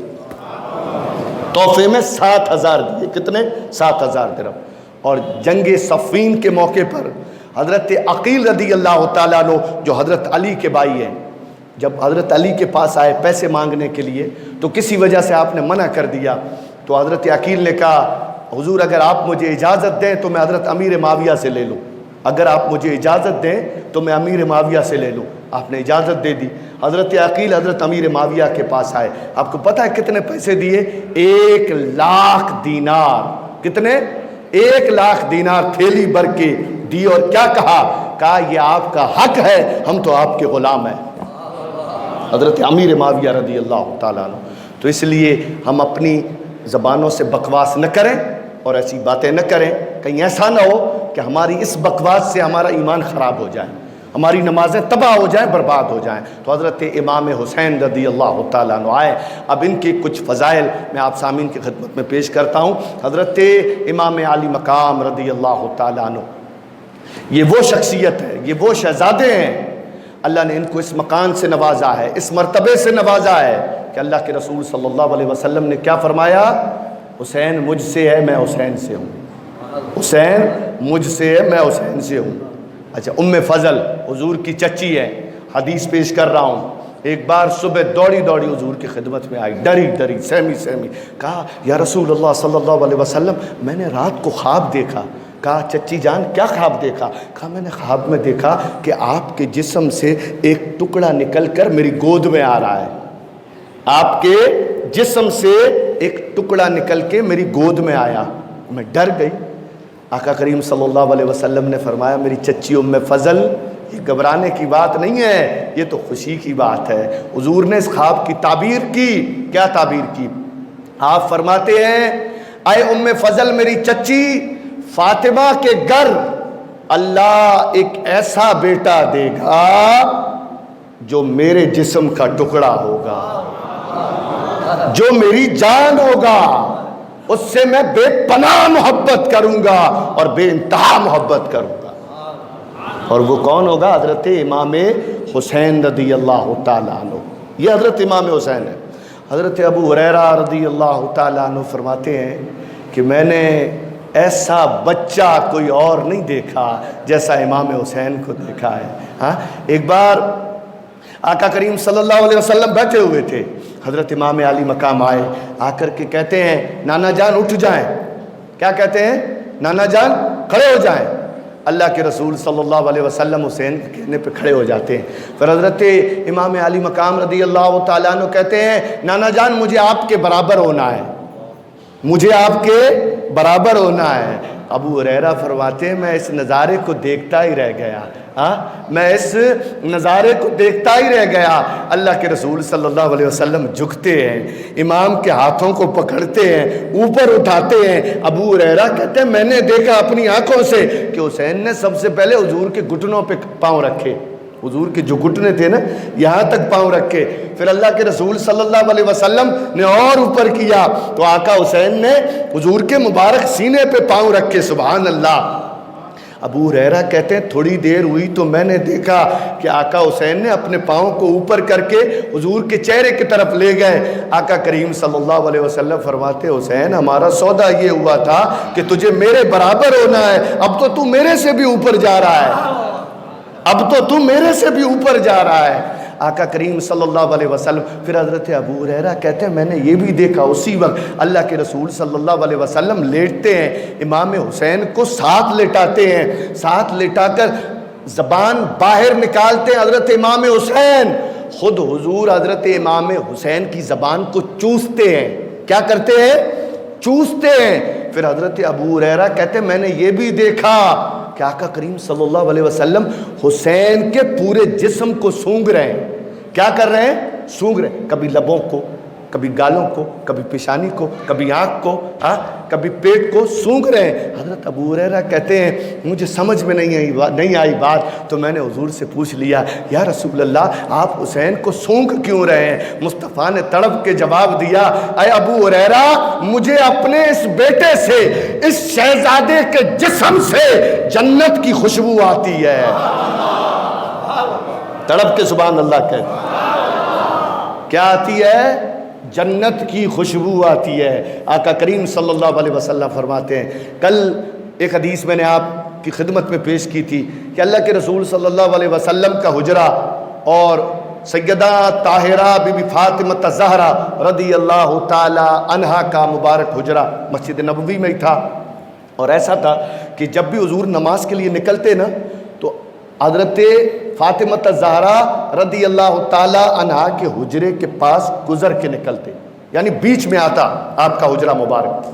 تحفے میں 7,000 دیے۔ کتنے؟ 7,000 درم۔ اور جنگ صفین کے موقع پر حضرت عقیل رضی اللہ تعالیٰ عنہ جو حضرت علی کے بھائی ہیں، جب حضرت علی کے پاس آئے پیسے مانگنے کے لیے تو کسی وجہ سے آپ نے منع کر دیا، تو حضرت عقیل نے کہا حضور اگر آپ مجھے اجازت دیں تو میں حضرت امیر معاویہ سے لے لوں، اگر آپ مجھے اجازت دیں تو میں امیر معاویہ سے لے لوں۔ آپ نے اجازت دے دی۔ حضرت عقیل حضرت امیر معاویہ کے پاس آئے، آپ کو پتہ ہے کتنے پیسے دیے؟ 1,00,000 دینار۔ کتنے؟ 1,00,000 دینار تھیلی بھر کے دی، اور کیا کہا یہ آپ کا حق ہے، ہم تو آپ کے غلام ہیں، حضرت امیر معاویہ رضی اللہ تعالیٰ عنہ۔ تو اس لیے ہم اپنی زبانوں سے بکواس نہ کریں اور ایسی باتیں نہ کریں، کہیں ایسا نہ ہو کہ ہماری اس بکواس سے ہمارا ایمان خراب ہو جائے، ہماری نمازیں تباہ ہو جائیں، برباد ہو جائیں۔ تو حضرت امام حسین رضی اللہ تعالیٰ عنہ آئے۔ اب ان کے کچھ فضائل میں آپ سامعین کی خدمت میں پیش کرتا ہوں۔ حضرت امام علی مقام رضی اللہ تعالیٰ عنہ، یہ وہ شخصیت ہے، یہ وہ شہزادے ہیں، اللہ نے ان کو اس مقام سے نوازا ہے، اس مرتبے سے نوازا ہے کہ اللہ کے رسول صلی اللہ علیہ وسلم نے کیا فرمایا؟ حسین مجھ سے ہے، میں حسین سے ہوں، حسین مجھ سے ہے، میں حسین سے ہوں۔ اچھا، فضل حضور کی چچی ہے، حدیث پیش کر رہا ہوں۔ ایک بار صبح دوڑی حضور کی خدمت میں آئی، ڈری سہمی، کہا یا رسول اللہ صلی اللہ علیہ وسلم میں نے رات کو خواب دیکھا۔ کہا چچی جان کیا خواب دیکھا؟ کہا میں نے خواب میں دیکھا کہ آپ کے جسم سے ایک ٹکڑا نکل کر میری گود میں آ رہا ہے، آپ کے جسم سے ایک ٹکڑا نکل کے میری گود میں آیا۔ میں ڈر گئی۔ آقا کریم صلی اللہ علیہ وسلم نے فرمایا میری چچی فضل، یہ گھبرانے کی بات نہیں ہے، یہ تو خوشی کی بات ہے۔ حضور نے اس خواب کی تعبیر کی۔ کیا تعبیر کی؟ آپ فرماتے ہیں اے فضل میری چچی، فاطمہ کے گھر اللہ ایک ایسا بیٹا دے گا جو میرے جسم کا ٹکڑا ہوگا، جو میری جان ہوگا، اس سے میں بے پناہ محبت کروں گا اور بے انتہا محبت کروں گا۔ اور وہ کون ہوگا؟ حضرت امام حسین رضی اللہ تعالیٰ عنہ۔ یہ حضرت امام حسین ہے۔ حضرت ابو ہریرہ رضی اللہ تعالیٰ عنہ فرماتے ہیں کہ میں نے ایسا بچہ کوئی اور نہیں دیکھا جیسا امام حسین کو دیکھا ہے۔ ایک بار آقا کریم صلی اللہ علیہ وسلم بیٹھے ہوئے تھے، حضرت امام علی مقام آئے، آ کر کے کہتے ہیں نانا جان اٹھ جائیں۔ کیا کہتے ہیں؟ نانا جان کھڑے ہو جائیں۔ اللہ کے رسول صلی اللہ علیہ وسلم حسین کے کہنے پہ کھڑے ہو جاتے ہیں۔ پھر حضرت امام علی مقام رضی اللہ تعالیٰ عنہ کہتے ہیں نانا جان مجھے آپ کے برابر ہونا ہے، مجھے آپ کے برابر ہونا ہے۔ ابو ہریرہ فرماتے ہیں میں اس نظارے کو دیکھتا ہی رہ گیا، میں اس نظارے کو دیکھتا ہی رہ گیا۔ اللہ کے رسول صلی اللہ علیہ وسلم جھکتے ہیں، امام کے ہاتھوں کو پکڑتے ہیں، اوپر اٹھاتے ہیں۔ ابو ہریرہ کہتے ہیں میں نے دیکھا اپنی آنکھوں سے کہ حسین نے سب سے پہلے حضور کے گھٹنوں پہ پاؤں رکھے، حضور کے جو گھٹنے تھے نا یہاں تک پاؤں رکھے، پھر اللہ کے رسول صلی اللہ علیہ وسلم نے اور اوپر کیا تو آقا حسین نے حضور کے مبارک سینے پہ پاؤں رکھے۔ سبحان اللہ۔ ابو ہریرہ کہتے ہیں تھوڑی دیر ہوئی تو میں نے دیکھا کہ آقا حسین نے اپنے پاؤں کو اوپر کر کے حضور کے چہرے کی طرف لے گئے۔ آقا کریم صلی اللہ علیہ وسلم فرماتے حسین ہمارا سودا یہ ہوا تھا کہ تجھے میرے برابر ہونا ہے، اب تو میرے سے بھی اوپر جا رہا ہے، اب تو میرے سے بھی اوپر جا رہا ہے۔ آقا کریم صلی اللہ علیہ وسلم پھر حضرت ابو ہریرہ کہتے ہیں میں نے یہ بھی دیکھا اسی وقت اللہ کے رسول صلی اللہ علیہ وسلم لیٹتے ہیں، امام حسین کو ساتھ لٹاتے ہیں، ساتھ لٹا کر زبان باہر نکالتے ہیں حضرت امام حسین، خود حضور حضرت امام حسین کی زبان کو چوستے ہیں۔ کیا کرتے ہیں؟ چوستے ہیں۔ پھر حضرت ابو ہریرہ کہتے ہیں میں نے یہ بھی دیکھا کہ آقا کریم صلی اللہ علیہ وسلم حسین کے پورے جسم کو سونگھ رہے ہیں۔ کیا کر رہے ہیں؟ سونگھ رہے ہیں، کبھی لبوں کو، کبھی گالوں کو، کبھی پیشانی کو، کبھی آنکھ کو، کبھی پیٹ کو سونگھ رہے ہیں۔ حضرت ابو ہریرہ کہتے ہیں مجھے سمجھ میں نہیں آئی بات، تو میں نے حضور سے پوچھ لیا یا رسول اللہ آپ حسین کو سونگھ کیوں رہے ہیں؟ مصطفیٰ نے تڑپ کے جواب دیا اے ابو ہریرہ مجھے اپنے اس بیٹے سے، اس شہزادے کے جسم سے جنت کی خوشبو آتی ہے۔ تڑپ کے سبحان اللہ کہتے کیا آتی ہے؟ جنت کی خوشبو آتی ہے۔ آقا کریم صلی اللہ علیہ وسلم فرماتے ہیں، کل ایک حدیث میں نے آپ کی خدمت میں پیش کی تھی کہ اللہ کے رسول صلی اللہ علیہ وسلم کا حجرہ اور سیدہ طاہرہ بی بی فاطمہ الزہرا رضی اللہ تعالی عنہا کا مبارک حجرہ مسجد نبوی میں ہی تھا، اور ایسا تھا کہ جب بھی حضور نماز کے لیے نکلتے نا تو حضرت فاطمہ الزہرا رضی اللہ تعالی عنہا کے حجرے کے پاس گزر کے نکلتے، یعنی بیچ میں آتا آپ کا حجرہ مبارک۔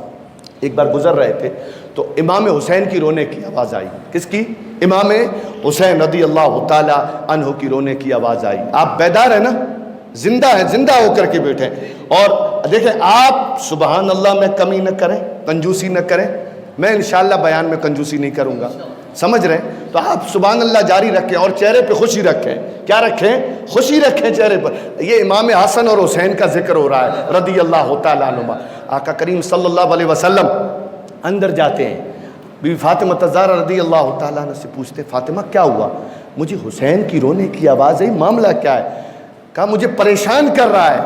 ایک بار گزر رہے تھے تو امام حسین کی رونے کی آواز آئی۔ کس کی؟ امام حسین رضی اللہ تعالی عنہ کی رونے کی آواز آئی۔ آپ بیدار ہیں نا، زندہ ہیں، زندہ ہو کر کے بیٹھے، اور دیکھیں آپ سبحان اللہ میں کمی نہ کریں، کنجوسی نہ کریں، میں انشاءاللہ بیان میں کنجوسی نہیں کروں گا، سمجھ رہے ہیں؟ تو آپ سبحان اللہ جاری رکھیں اور چہرے پہ خوشی رکھیں۔ کیا رکھیں؟ خوشی رکھیں چہرے پر۔ یہ امام حسن اور حسین کا ذکر ہو رہا ہے رضی اللہ تعالیٰ عنہما۔ آقا کریم صلی اللہ علیہ وسلم اندر جاتے ہیں، بی بی فاطمہ الزہرا رضی اللہ تعالیٰ عنہ سے پوچھتے فاطمہ کیا ہوا؟ مجھے حسین کی رونے کی آواز ہے، معاملہ کیا ہے؟ کہا مجھے پریشان کر رہا ہے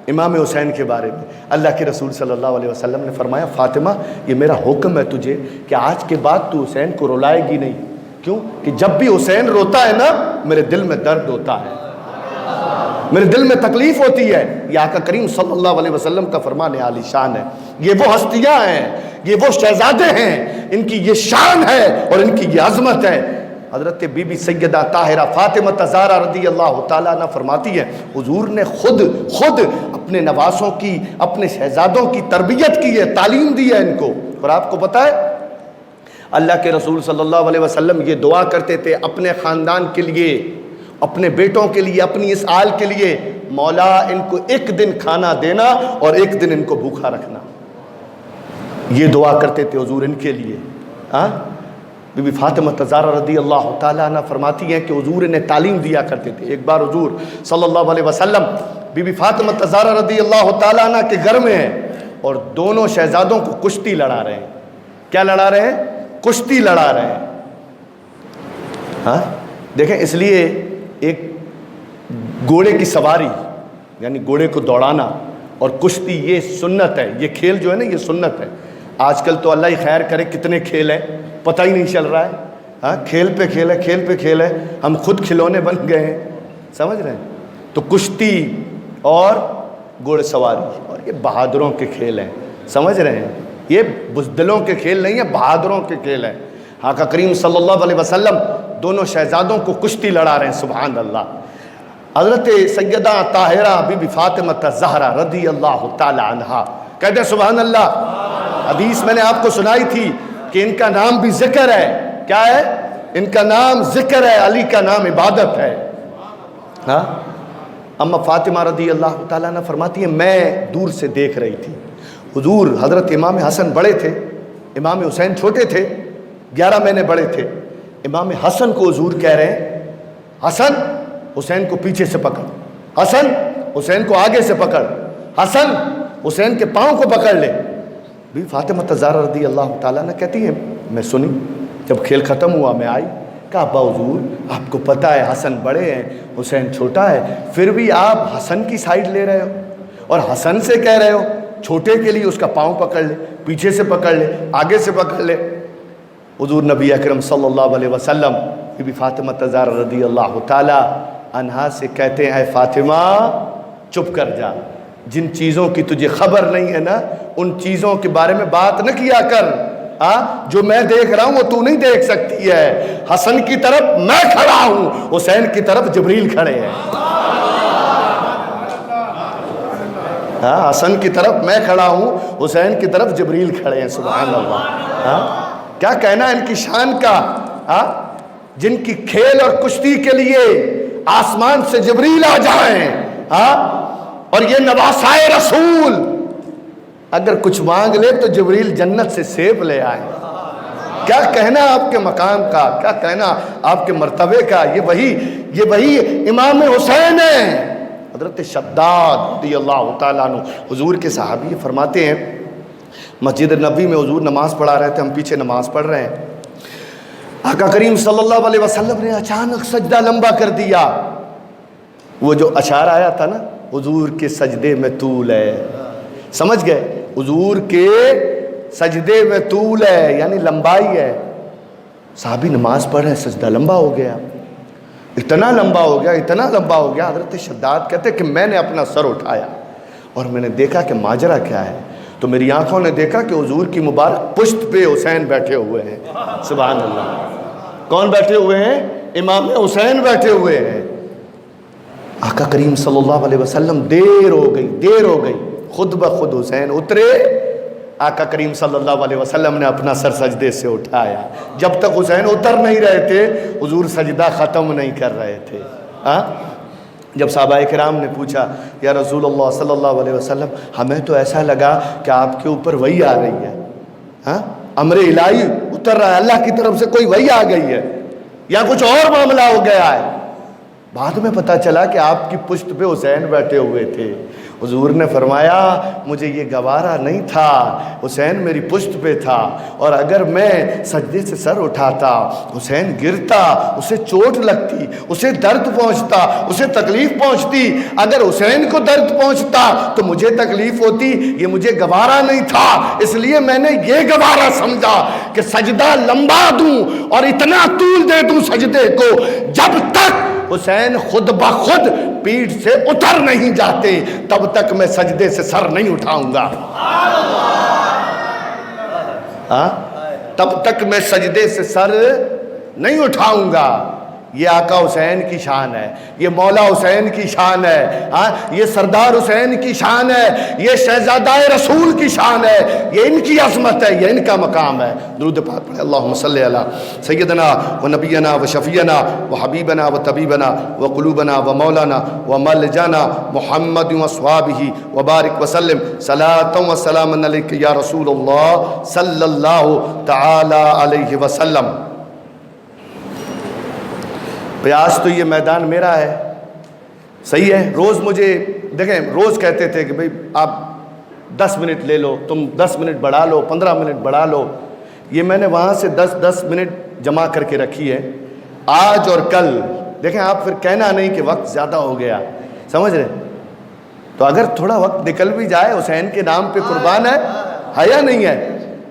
امام حسین کے بارے میں۔ اللہ کے رسول صلی اللہ علیہ وسلم نے فرمایا فاطمہ یہ میرا حکم ہے تجھے کہ آج کے بعد تو حسین کو رلائے گی نہیں۔ کیوں؟ کہ جب بھی حسین روتا ہے نا میرے دل میں درد ہوتا ہے، میرے دل میں تکلیف ہوتی ہے۔ یہ آقا کریم صلی اللہ علیہ وسلم کا فرمان عالی شان ہے۔ یہ وہ ہستیاں ہیں، یہ وہ شہزادے ہیں، ان کی یہ شان ہے اور ان کی یہ عظمت ہے۔ حضرت بی بی سیدہ طاہرہ فاطمہ الزہرا رضی اللہ تعالیٰ عنہ فرماتی ہے حضور نے خود اپنے نواسوں کی، اپنے شہزادوں کی تربیت کی ہے، تعلیم دی ہے ان کو۔ اور آپ کو پتہ ہے اللہ کے رسول صلی اللہ علیہ وسلم یہ دعا کرتے تھے اپنے خاندان کے لیے، اپنے بیٹوں کے لیے، اپنی اس آل کے لیے، مولا ان کو ایک دن کھانا دینا اور ایک دن ان کو بھوکا رکھنا۔ یہ دعا کرتے تھے حضور ان کے لیے۔ بی بی فاطمہ الزہرا رضی اللہ تعالیٰ عنہ فرماتی ہیں کہ حضور انہیں تعلیم دیا کرتے تھے۔ ایک بار حضور صلی اللہ علیہ وسلم بی بی فاطمہ الزہرا رضی اللہ تعالیٰ عنہ کے گھر میں ہیں اور دونوں شہزادوں کو کشتی لڑا رہے ہیں۔ کیا لڑا رہے ہیں؟ کشتی لڑا رہے ہیں۔ دیکھیں اس لیے ایک گھوڑے کی سواری یعنی گھوڑے کو دوڑانا اور کشتی یہ سنت ہے، یہ کھیل جو ہے نا یہ سنت ہے۔ آج کل تو اللہ ہی خیر کرے کتنے کھیل ہیں پتہ ہی نہیں چل رہا ہے، کھیل پہ کھیل ہے، کھیل پہ کھیل ہے، ہم خود کھلونے بن گئے ہیں، سمجھ رہے ہیں؟ تو کشتی اور گھوڑ سواری اور یہ بہادروں کے کھیل ہیں، سمجھ رہے ہیں؟ یہ بزدلوں کے کھیل نہیں ہیں، بہادروں کے کھیل ہیں۔ آقا کریم صلی اللہ علیہ وسلم دونوں شہزادوں کو کشتی لڑا رہے ہیں، سبحان اللہ۔ حضرت سیدہ طاہرہ بی بی فاطمہ الزہرا رضی اللہ تعالی عنہا کہتے ہیں سبحان اللہ۔ حدیث میں نے آپ کو سنائی تھی کہ ان کا نام بھی ذکر ہے. کیا ہے؟ ان کا نام ذکر ہے، علی کا نام عبادت ہے. ہاں، اما فاطمہ رضی اللہ تعالیٰ عنہ فرماتی ہیں میں دور سے دیکھ رہی تھی، حضور حضرت امام حسن بڑے تھے، امام حسین چھوٹے تھے، 11 مہینے بڑے تھے. امام حسن کو حضور کہہ رہے ہیں حسن حسین کو پیچھے سے پکڑ، حسن حسین کو آگے سے پکڑ، حسن حسین کے پاؤں کو پکڑ لے. بھی فاطمہ الزہرا رضی اللہ تعالیٰ عنہ کہتی ہیں میں سنی، جب کھیل ختم ہوا میں آئی، کہا ابا حضور آپ کو پتہ ہے حسن بڑے ہیں حسین چھوٹا ہے، پھر بھی آپ حسن کی سائیڈ لے رہے ہو اور حسن سے کہہ رہے ہو چھوٹے کے لیے اس کا پاؤں پکڑ لے، پیچھے سے پکڑ لے، آگے سے پکڑ لے. حضور نبی اکرم صلی اللہ علیہ وسلم بی بی فاطمہ الزہرا رضی اللہ تعالی عنہا سے کہتے ہیں اے فاطمہ چپ کر جا، جن چیزوں کی تجھے خبر نہیں ہے نا ان چیزوں کے بارے میں بات نہ کیا کر. جو میں دیکھ رہا ہوں وہ تو نہیں دیکھ سکتی ہے. حسن کی طرف میں کھڑا ہوں، حسین کی طرف جبریل کھڑے ہیں. حسن کی طرف میں کھڑا ہوں، حسین کی طرف جبریل کھڑے ہیں. سبحان اللہ. کیا کہنا ان کی شان کا، جن کی کھیل اور کشتی کے لیے آسمان سے جبریل آ جائیں اور یہ نواسائے رسول اگر کچھ مانگ لے تو جبریل جنت سے سیب لے آئے. کیا کہنا آپ کے مقام کا، کیا کہنا آپ کے مرتبے کا. یہ وہی امام حسین ہیں. حضرت شداد رضی اللہ تعالیٰ عنہ حضور کے صحابی فرماتے ہیں مسجد نبی میں حضور نماز پڑھا رہے تھے، ہم پیچھے نماز پڑھ رہے ہیں. آقا کریم صلی اللہ علیہ وسلم نے اچانک سجدہ لمبا کر دیا. وہ جو اشعار آیا تھا نا حضور کے سجدے میں طول ہے، سمجھ گئے؟ حضور کے سجدے میں طول ہے یعنی لمبائی ہے. صحابی نماز پڑھ رہے، سجدہ لمبا ہو گیا، اتنا لمبا ہو گیا، اتنا لمبا ہو گیا. حضرت شداد کہتے کہ میں نے اپنا سر اٹھایا اور میں نے دیکھا کہ ماجرا کیا ہے. تو میری آنکھوں نے دیکھا کہ حضور کی مبارک پشت پہ حسین بیٹھے ہوئے ہیں. سبحان اللہ. کون بیٹھے ہوئے ہیں؟ امام حسین بیٹھے ہوئے ہیں. آقا کریم صلی اللہ علیہ وسلم دیر ہو گئی، خود بخود حسین اترے. آقا کریم صلی اللہ علیہ وسلم نے اپنا سر سجدے سے اٹھایا. جب تک حسین اتر نہیں رہے تھے حضور سجدہ ختم نہیں کر رہے تھے. جب صحابہ کرام نے پوچھا یا رسول اللہ صلی اللہ علیہ وسلم ہمیں تو ایسا لگا کہ آپ کے اوپر وحی آ رہی ہے، امر الہی اتر رہا ہے، اللہ کی طرف سے کوئی وحی آ گئی ہے یا کچھ اور معاملہ ہو گیا ہے. بعد میں پتہ چلا کہ آپ کی پشت پہ حسین بیٹھے ہوئے تھے. حضور نے فرمایا مجھے یہ گوارا نہیں تھا، حسین میری پشت پہ تھا اور اگر میں سجدے سے سر اٹھاتا حسین گرتا، اسے چوٹ لگتی، اسے درد پہنچتا، اسے تکلیف پہنچتی. اگر حسین کو درد پہنچتا تو مجھے تکلیف ہوتی. یہ مجھے گوارا نہیں تھا، اس لیے میں نے یہ گوارا سمجھا کہ سجدہ لمبا دوں اور اتنا طول دے دوں سجدے کو جب تک حسین خود بخود پیٹھ سے اتر نہیں جاتے تب تک میں سجدے سے سر نہیں اٹھاؤں گا. تب تک میں سجدے سے سر نہیں اٹھاؤں گا. یہ آقا حسین کی شان ہے، یہ مولا حسین کی شان ہے، یہ سردار حسین کی شان ہے، یہ شہزادہ رسول کی شان ہے، یہ ان کی عظمت ہے، یہ ان کا مقام ہے. درود پاک پڑھیں. اللہم صلی علی سیدنا و نبینا و شفینا و حبیبنا و طبیبنا و قلوبنا و مولانا و ملجانا محمد و اصحابہ و بارک وسلم صلاۃ و سلام علیک یا رسول اللہ صلی اللہ تعالی علیہ وسلم. پیاس تو یہ میدان میرا ہے، صحیح ہے. روز مجھے دیکھیں روز کہتے تھے کہ بھئی آپ 10 منٹ لے لو، تم 10 منٹ بڑھا لو، 15 منٹ بڑھا لو. یہ میں نے وہاں سے 10 منٹ جمع کر کے رکھی ہے. آج اور کل دیکھیں آپ پھر کہنا نہیں کہ وقت زیادہ ہو گیا، سمجھ رہے؟ تو اگر تھوڑا وقت نکل بھی جائے حسین کے نام پہ قربان ہے یا نہیں ہے؟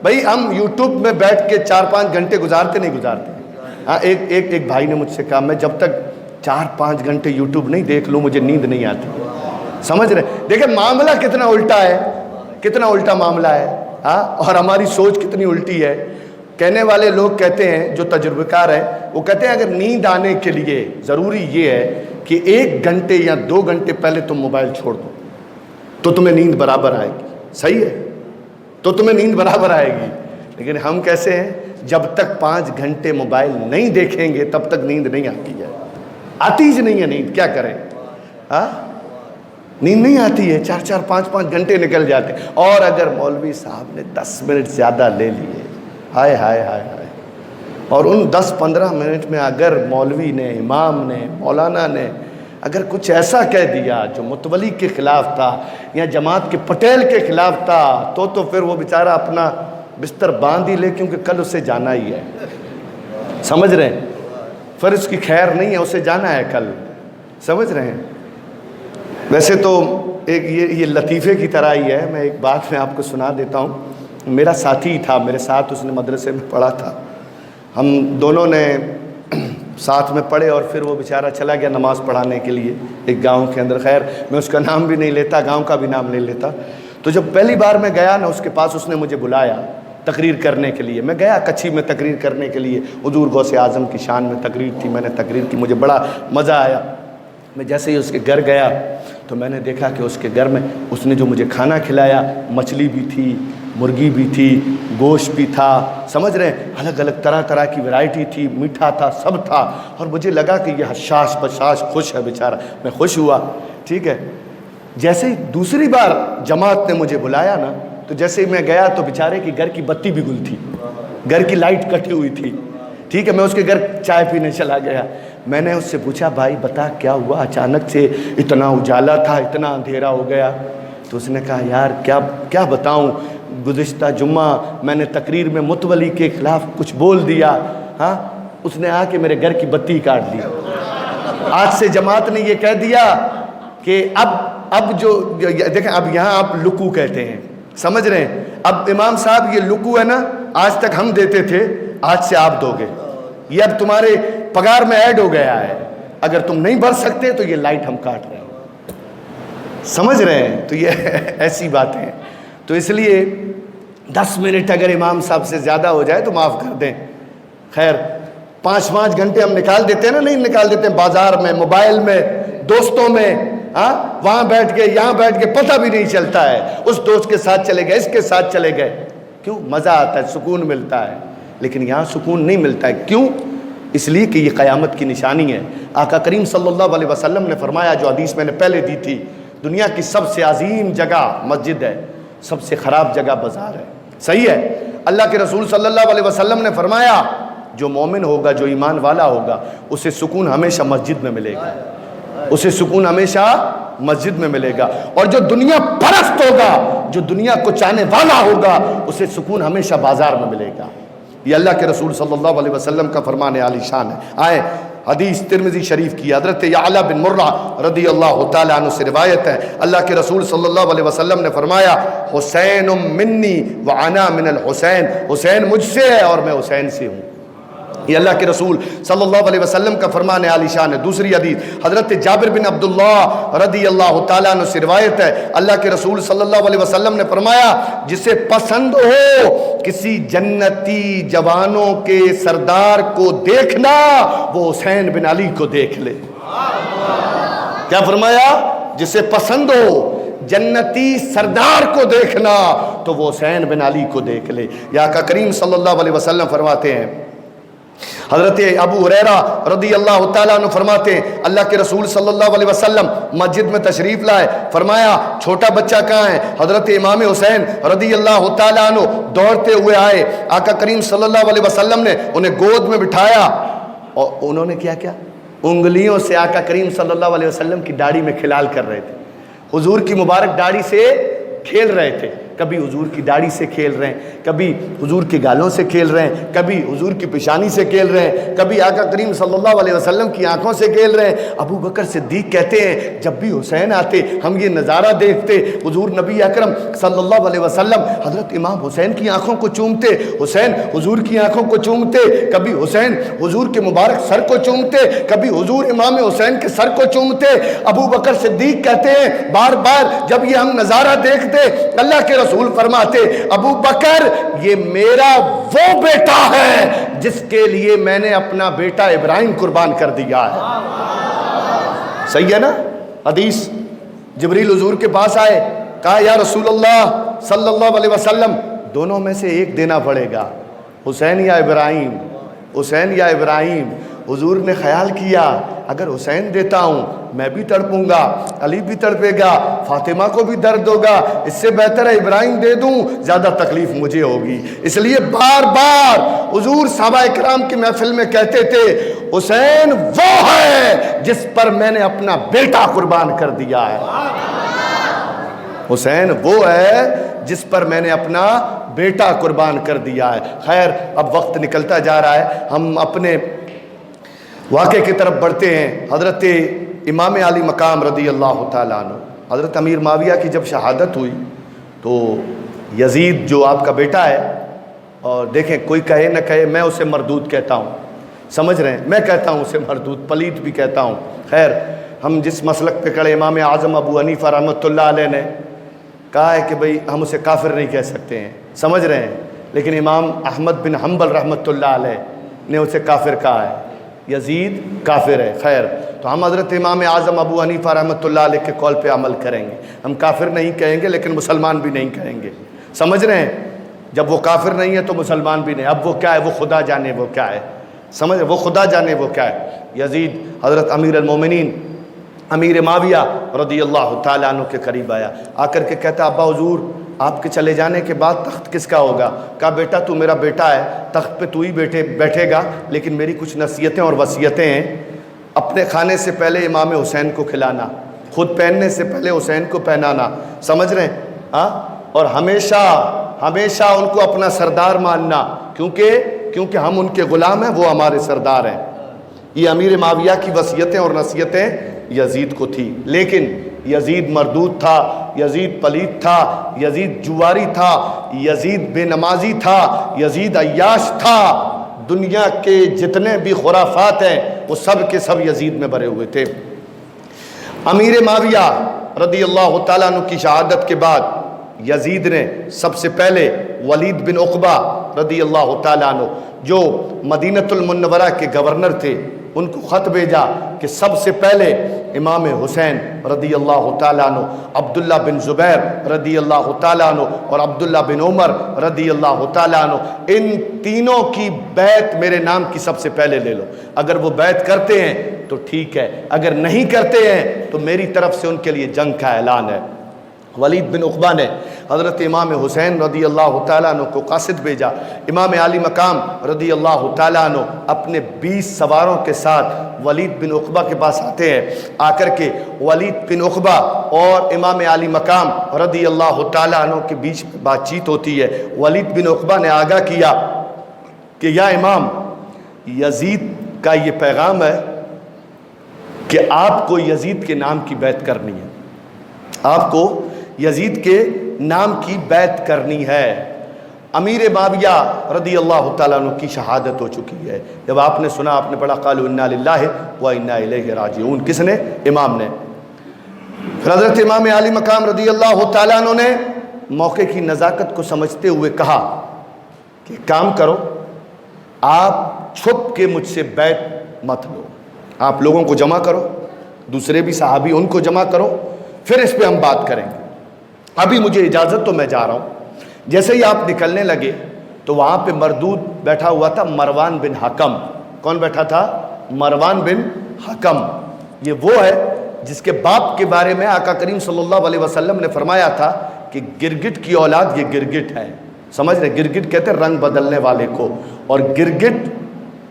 بھئی ہم یوٹیوب میں بیٹھ کے 4-5 گھنٹے گزارتے نہیں گزارتے. ایک بھائی نے مجھ سے کہا میں جب تک 4-5 گھنٹے یوٹیوب نہیں دیکھ لوں مجھے نیند نہیں آتی. سمجھ رہے؟ دیکھیں معاملہ کتنا الٹا ہے، کتنا الٹا معاملہ ہے. اور ہماری سوچ کتنی الٹی ہے. کہنے والے لوگ کہتے ہیں جو تجربہ کار ہیں وہ کہتے ہیں اگر نیند آنے کے لیے ضروری یہ ہے کہ 1 گھنٹے یا 2 گھنٹے پہلے تم موبائل چھوڑ دو تو تمہیں نیند برابر آئے گی. صحیح ہے، تو تمہیں نیند برابر آئے گی. لیکن ہم کیسے ہیں؟ جب تک 5 گھنٹے موبائل نہیں دیکھیں گے تب تک نیند نہیں آتی ہے، آتی ہی نہیں ہے نیند، کیا کریں؟ نیند نہیں آتی ہے، 4-4 5-5 گھنٹے نکل جاتے ہیں۔ اور اگر مولوی صاحب نے 10 منٹ زیادہ لے لیے، ہائے ہائے ہائے ہائے، اور ان 10-15 منٹ میں اگر مولوی نے، امام نے، مولانا نے اگر کچھ ایسا کہہ دیا جو متولی کے خلاف تھا یا جماعت کے پٹیل کے خلاف تھا، تو پھر وہ بیچارہ اپنا بستر باندھ ہی لے، کیونکہ کل اسے جانا ہی ہے، سمجھ رہے ہیں؟ پھر اس کی خیر نہیں ہے، اسے جانا ہے کل، سمجھ رہے ہیں؟ ویسے تو ایک یہ لطیفے کی طرح ہی ہے، میں ایک بات میں آپ کو سنا دیتا ہوں۔ میرا ساتھی تھا، میرے ساتھ اس نے مدرسے میں پڑھا تھا، ہم دونوں نے ساتھ میں پڑھے، اور پھر وہ بیچارہ چلا گیا نماز پڑھانے کے لیے ایک گاؤں کے اندر۔ خیر میں اس کا نام بھی نہیں لیتا، گاؤں کا بھی نام نہیں لیتا۔ تو جب پہلی بار میں گیا نا اس کے پاس، اس نے مجھے بلایا تقریر کرنے کے لیے۔ میں گیا کچھی میں تقریر کرنے کے لیے، حضور غوث اعظم کی شان میں تقریر تھی، میں نے تقریر کی، مجھے بڑا مزہ آیا۔ میں جیسے ہی اس کے گھر گیا تو میں نے دیکھا کہ اس کے گھر میں اس نے جو مجھے کھانا کھلایا، مچھلی بھی تھی، مرغی بھی تھی، گوشت بھی تھا، سمجھ رہے ہیں، الگ الگ طرح طرح کی ورائٹی تھی، میٹھا تھا، سب تھا۔ اور مجھے لگا کہ یہ حشاش بشاش خوش ہے بیچارہ، میں خوش ہوا، ٹھیک ہے۔ جیسے ہی دوسری بار جماعت نے مجھے بلایا نا، تو جیسے ہی میں گیا تو بیچارے کی گھر کی بتی بھی گل تھی، گھر کی لائٹ کٹی ہوئی تھی، ٹھیک ہے۔ میں اس کے گھر چائے پینے چلا گیا، میں نے اس سے پوچھا بھائی بتا کیا ہوا، اچانک سے اتنا اجالا تھا، اتنا اندھیرا ہو گیا؟ تو اس نے کہا یار کیا بتاؤں، گزشتہ جمعہ میں نے تقریر میں متولی کے خلاف کچھ بول دیا، ہاں، اس نے آ کے میرے گھر کی بتی کاٹ دی۔ آج سے جماعت نے یہ کہہ دیا کہ اب جو دیکھیں، اب یہاں آپ لکو کہتے ہیں، سمجھ رہے ہیں؟ اب امام صاحب یہ لکو ہے نا، آج تک ہم دیتے تھے، آج سے آپ دو گے، یہ اب تمہارے پگار میں ایڈ ہو گیا ہے، اگر تم نہیں بھر سکتے تو یہ لائٹ ہم کاٹ رہے ہیں، سمجھ رہے ہیں؟ تو یہ ایسی باتیں ہیں۔ تو اس لیے 10 منٹ اگر امام صاحب سے زیادہ ہو جائے تو معاف کر دیں۔ خیر 5-5 گھنٹے ہم نکال دیتے ہیں نا، نہیں نکال دیتے ہیں، بازار میں، موبائل میں، دوستوں میں، وہاں بیٹھ کے یہاں بیٹھ کے پتہ بھی نہیں چلتا ہے، اس دوست کے ساتھ چلے گئے، اس کے ساتھ چلے گئے، کیوں؟ مزہ آتا ہے، سکون ملتا ہے، لیکن یہاں سکون نہیں ملتا ہے، کیوں؟ اس لیے کہ یہ قیامت کی نشانی ہے۔ آقا کریم صلی اللہ علیہ وسلم نے فرمایا، جو حدیث میں نے پہلے دی تھی، دنیا کی سب سے عظیم جگہ مسجد ہے، سب سے خراب جگہ بازار ہے، صحیح ہے؟ اللہ کے رسول صلی اللہ علیہ وسلم نے فرمایا جو مومن ہوگا، جو ایمان والا ہوگا، اسے سکون ہمیشہ مسجد میں ملے گا، اسے سکون ہمیشہ مسجد میں ملے گا، اور جو دنیا پرست ہوگا، جو دنیا کو چاہنے والا ہوگا، اسے سکون ہمیشہ بازار میں ملے گا۔ یہ اللہ کے رسول صلی اللہ علیہ وسلم کا فرمان عالی شان ہے۔ آئے حدیث ترمذی شریف کی، حضرت یعلا بن مرہ رضی اللہ تعالیٰ عنہ سے روایت ہے، اللہ کے رسول صلی اللہ علیہ وسلم نے فرمایا حسین منی وانا من الحسین، حسین مجھ سے ہے اور میں حسین سے ہوں۔ یہ اللہ کے رسول صلی اللہ علیہ وسلم کا فرمان عالی شان ہے۔ دوسری حدیث حضرت جابر بن عبداللہ رضی اللہ تعالیٰ عنہ سے روایت ہے، اللہ کے رسول صلی اللہ علیہ وسلم نے فرمایا جسے پسند ہو کسی جنتی جوانوں کے سردار کو دیکھنا، وہ حسین بن علی کو دیکھ لے۔ کیا فرمایا؟ جسے پسند ہو جنتی سردار کو دیکھنا تو وہ حسین بن علی کو دیکھ لے۔ یا آقا کریم صلی اللہ علیہ وسلم فرماتے ہیں، حضرت ابو ہریرہ رضی اللہ تعالیٰ عنہ فرماتے ہیں، اللہ کے رسول صلی اللہ علیہ وسلم مسجد میں تشریف لائے، فرمایا چھوٹا بچہ کہاں ہے؟ حضرت امام حسین رضی اللہ تعالیٰ عنہ دوڑتے ہوئے آئے، آقا کریم صلی اللہ علیہ وسلم نے انہیں گود میں بٹھایا، اور انہوں نے کیا انگلیوں سے آقا کریم صلی اللہ علیہ وسلم کی داڑھی میں کھلال کر رہے تھے، حضور کی مبارک داڑھی سے کھیل رہے تھے، کبھی حضور کی داڑھی سے کھیل رہے ہیں، کبھی حضور کے گالوں سے کھیل رہے ہیں، کبھی حضور کی پیشانی سے کھیل رہے ہیں، کبھی آقا کریم صلی اللہ علیہ وسلم کی آنکھوں سے کھیل رہے ہیں۔ ابو بکر صدیق کہتے ہیں جب بھی حسین آتے ہم یہ نظارہ دیکھتے، حضور نبی اکرم صلی اللہ علیہ وسلم حضرت امام حسین کی آنکھوں کو چومتے، حسین حضور کی آنکھوں کو چومتے، کبھی حسین حضور کے مبارک سر کو چومتے، کبھی حضور امام حسین کے سر کو چومتے۔ ابو بکر صدیق کہتے ہیں بار بار جب یہ ہم نظارہ دیکھتے، اللہ کے رسول فرماتے ابو بکر یہ میرا وہ بیٹا ہے جس کے لیے میں نے اپنا بیٹا ابراہیم قربان کر دیا ہے۔ صحیح ہے نا حدیث؟ جبریل حضور کے پاس آئے، کہا یا رسول اللہ صلی اللہ علیہ وسلم دونوں میں سے ایک دینا پڑے گا، حسین یا ابراہیم، حسین یا ابراہیم۔ حضور نے خیال کیا اگر حسین دیتا ہوں میں بھی تڑپوں گا، علی بھی تڑپے گا، فاطمہ کو بھی درد ہوگا، اس سے بہتر ہے ابراہیم دے دوں، زیادہ تکلیف مجھے ہوگی۔ اس لیے بار بار حضور صحابہ اکرام کی محفل میں کہتے تھے حسین وہ ہے جس پر میں نے اپنا بیٹا قربان کر دیا ہے، حسین وہ ہے جس پر میں نے اپنا بیٹا قربان کر دیا ہے۔ خیر اب وقت نکلتا جا رہا ہے، ہم اپنے واقعے کی طرف بڑھتے ہیں۔ حضرت امام علی مقام رضی اللہ تعالیٰ عنہ، حضرت امیر معاویہ کی جب شہادت ہوئی تو یزید جو آپ کا بیٹا ہے، اور دیکھیں کوئی کہے نہ کہے میں اسے مردود کہتا ہوں، سمجھ رہے ہیں، میں کہتا ہوں اسے مردود، پلیت بھی کہتا ہوں۔ خیر ہم جس مسلک پہ کھڑے، امام اعظم ابو حنیفہ رحمۃ اللہ علیہ نے کہا ہے کہ بھئی ہم اسے کافر نہیں کہہ سکتے ہیں، سمجھ رہے ہیں، لیکن امام احمد بن حنبل رحمۃ اللہ علیہ نے اسے کافر کہا ہے، یزید کافر ہے۔ خیر تو ہم حضرت امام اعظم ابو حنیفہ رحمۃ اللہ علیہ کے قول پہ عمل کریں گے، ہم کافر نہیں کہیں گے لیکن مسلمان بھی نہیں کہیں گے، سمجھ رہے ہیں، جب وہ کافر نہیں ہے تو مسلمان بھی نہیں، اب وہ کیا ہے، وہ خدا جانے وہ کیا ہے، سمجھ، وہ خدا جانے وہ کیا ہے۔ یزید حضرت امیر المومنین امیر معاویہ رضی اللہ تعالیٰ عنہ کے قریب آیا، آ کر کے کہتا ابا حضور آپ کے چلے جانے کے بعد تخت کس کا ہوگا؟ کہا بیٹا تو میرا بیٹا ہے، تخت پہ تو ہی بیٹھے گا، لیکن میری کچھ نصیحتیں اور وصیتیں ہیں۔ اپنے کھانے سے پہلے امام حسین کو کھلانا، خود پہننے سے پہلے حسین کو پہنانا، سمجھ رہے ہیں ہاں، اور ہمیشہ ہمیشہ ان کو اپنا سردار ماننا، کیونکہ ہم ان کے غلام ہیں، وہ ہمارے سردار ہیں۔ یہ امیر معاویہ کی وصیتیں اور نصیحتیں یزید کو تھی، لیکن یزید مردود تھا، یزید پلیت تھا، یزید جواری تھا، یزید بے نمازی تھا، یزید عیاش تھا، دنیا کے جتنے بھی خرافات ہیں وہ سب کے سب یزید میں بھرے ہوئے تھے۔ امیر معاویہ رضی اللہ تعالیٰ عنہ کی شہادت کے بعد یزید نے سب سے پہلے ولید بن عقبہ رضی اللہ تعالیٰ عنہ جو مدینۃ المنورہ کے گورنر تھے ان کو خط بھیجا کہ سب سے پہلے امام حسین رضی اللہ تعالیٰ عنہ، عبداللہ بن زبیر رضی اللہ تعالیٰ عنہ اور عبداللہ بن عمر رضی اللہ تعالیٰ عنہ، ان تینوں کی بیعت میرے نام کی سب سے پہلے لے لو، اگر وہ بیعت کرتے ہیں تو ٹھیک ہے، اگر نہیں کرتے ہیں تو میری طرف سے ان کے لیے جنگ کا اعلان ہے۔ ولید بن عقبہ نے حضرت امام حسین رضی اللہ تعالیٰ عنہ کو قاصد بھیجا، امام علی مقام رضی اللہ تعالیٰ عنہ اپنے 20 سواروں کے ساتھ ولید بن عقبہ کے پاس آتے ہیں، آ کر کے ولید بن عقبہ اور امام علی مقام رضی اللہ تعالیٰ عنہ کے بیچ بات چیت ہوتی ہے۔ ولید بن عقبہ نے آگاہ کیا کہ یا امام، یزید کا یہ پیغام ہے کہ آپ کو یزید کے نام کی بیعت کرنی ہے، آپ کو یزید کے نام کی بیعت کرنی ہے۔ امیر معاویہ رضی اللہ تعالیٰ عنہ کی شہادت ہو چکی ہے، جب آپ نے سنا آپ نے پڑھا قالوا انا للہ و انا الیہ راجعون، کس نے؟ امام نے۔ پھر حضرت امام علی مقام رضی اللہ تعالیٰ عنہ نے موقع کی نزاکت کو سمجھتے ہوئے کہا کہ کام کرو، آپ چھپ کے مجھ سے بیعت مت لو، آپ لوگوں کو جمع کرو، دوسرے بھی صحابی ان کو جمع کرو، پھر اس پہ ہم بات کریں گے، ابھی مجھے اجازت تو میں جا رہا ہوں۔ جیسے ہی آپ نکلنے لگے تو وہاں پہ مردود بیٹھا ہوا تھا مروان بن حکم۔ کون بیٹھا تھا؟ مروان بن حکم۔ یہ وہ ہے جس کے باپ کے بارے میں آقا کریم صلی اللہ علیہ وسلم نے فرمایا تھا کہ گرگٹ کی اولاد یہ گرگٹ ہے، سمجھ رہے؟ گرگٹ کہتے ہیں رنگ بدلنے والے کو، اور گرگٹ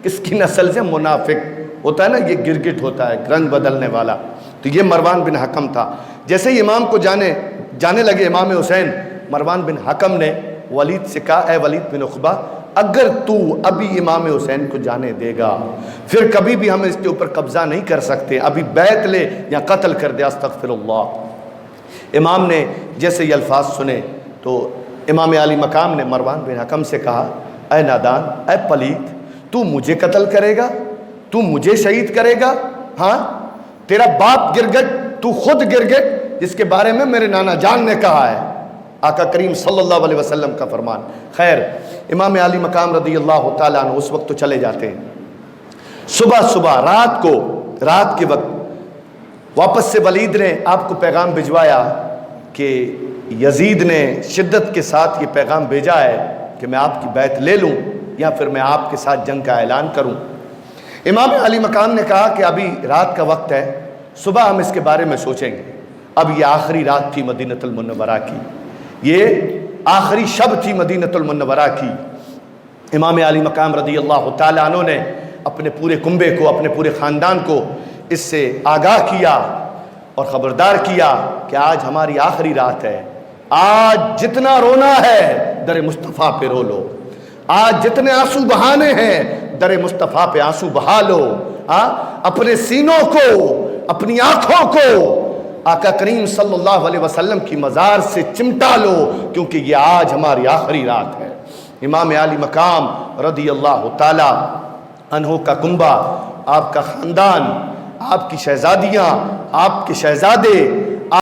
کس کی نسل سے؟ منافق ہوتا ہے نا، یہ گرگٹ ہوتا ہے رنگ بدلنے والا، تو یہ مروان بن حکم تھا۔ جیسے ہی امام کو جانے لگے امام حسین، مروان بن حکم نے ولید سے کہا اے ولید بن عقبہ، اگر تو ابھی امام حسین کو جانے دے گا پھر کبھی بھی ہم اس کے اوپر قبضہ نہیں کر سکتے، ابھی بیعت لے یا قتل کر دے، استغفر اللہ۔ امام نے جیسے یہ الفاظ سنے تو امام علی مقام نے مروان بن حکم سے کہا اے نادان، اے پلیت، تو مجھے قتل کرے گا، تو مجھے شہید کرے گا؟ ہاں، تیرا باپ گرگٹ، تو خود گرگٹ جس کے بارے میں میرے نانا جان نے کہا ہے، آقا کریم صلی اللہ علیہ وسلم کا فرمان۔ خیر امام علی مقام رضی اللہ تعالیٰ عنہ اس وقت تو چلے جاتے ہیں، صبح رات کے وقت واپس سے ولید نے آپ کو پیغام بھجوایا کہ یزید نے شدت کے ساتھ یہ پیغام بھیجا ہے کہ میں آپ کی بیعت لے لوں یا پھر میں آپ کے ساتھ جنگ کا اعلان کروں۔ امام علی مقام نے کہا کہ ابھی رات کا وقت ہے، صبح ہم اس کے بارے میں سوچیں گے۔ اب یہ آخری رات تھی مدینۃ المنورہ کی، یہ آخری شب تھی مدینۃ المنورہ کی۔ امام علی مقام رضی اللہ تعالیٰ عنہ نے اپنے پورے کنبے کو، اپنے پورے خاندان کو اس سے آگاہ کیا اور خبردار کیا کہ آج ہماری آخری رات ہے، آج جتنا رونا ہے در مصطفیٰ پہ رو لو، آج جتنے آنسو بہانے ہیں در مصطفیٰ پہ آنسو بہا لو۔ اپنے سینوں کو، اپنی آنکھوں کو آقا کریم صلی اللہ علیہ وسلم کی مزار سے چمٹا لو، کیونکہ یہ آج ہماری آخری رات ہے۔ امام علی مقام رضی اللہ تعالی عنہ کا کنبہ، آپ کا خاندان، آپ کی شہزادیاں، آپ کے شہزادے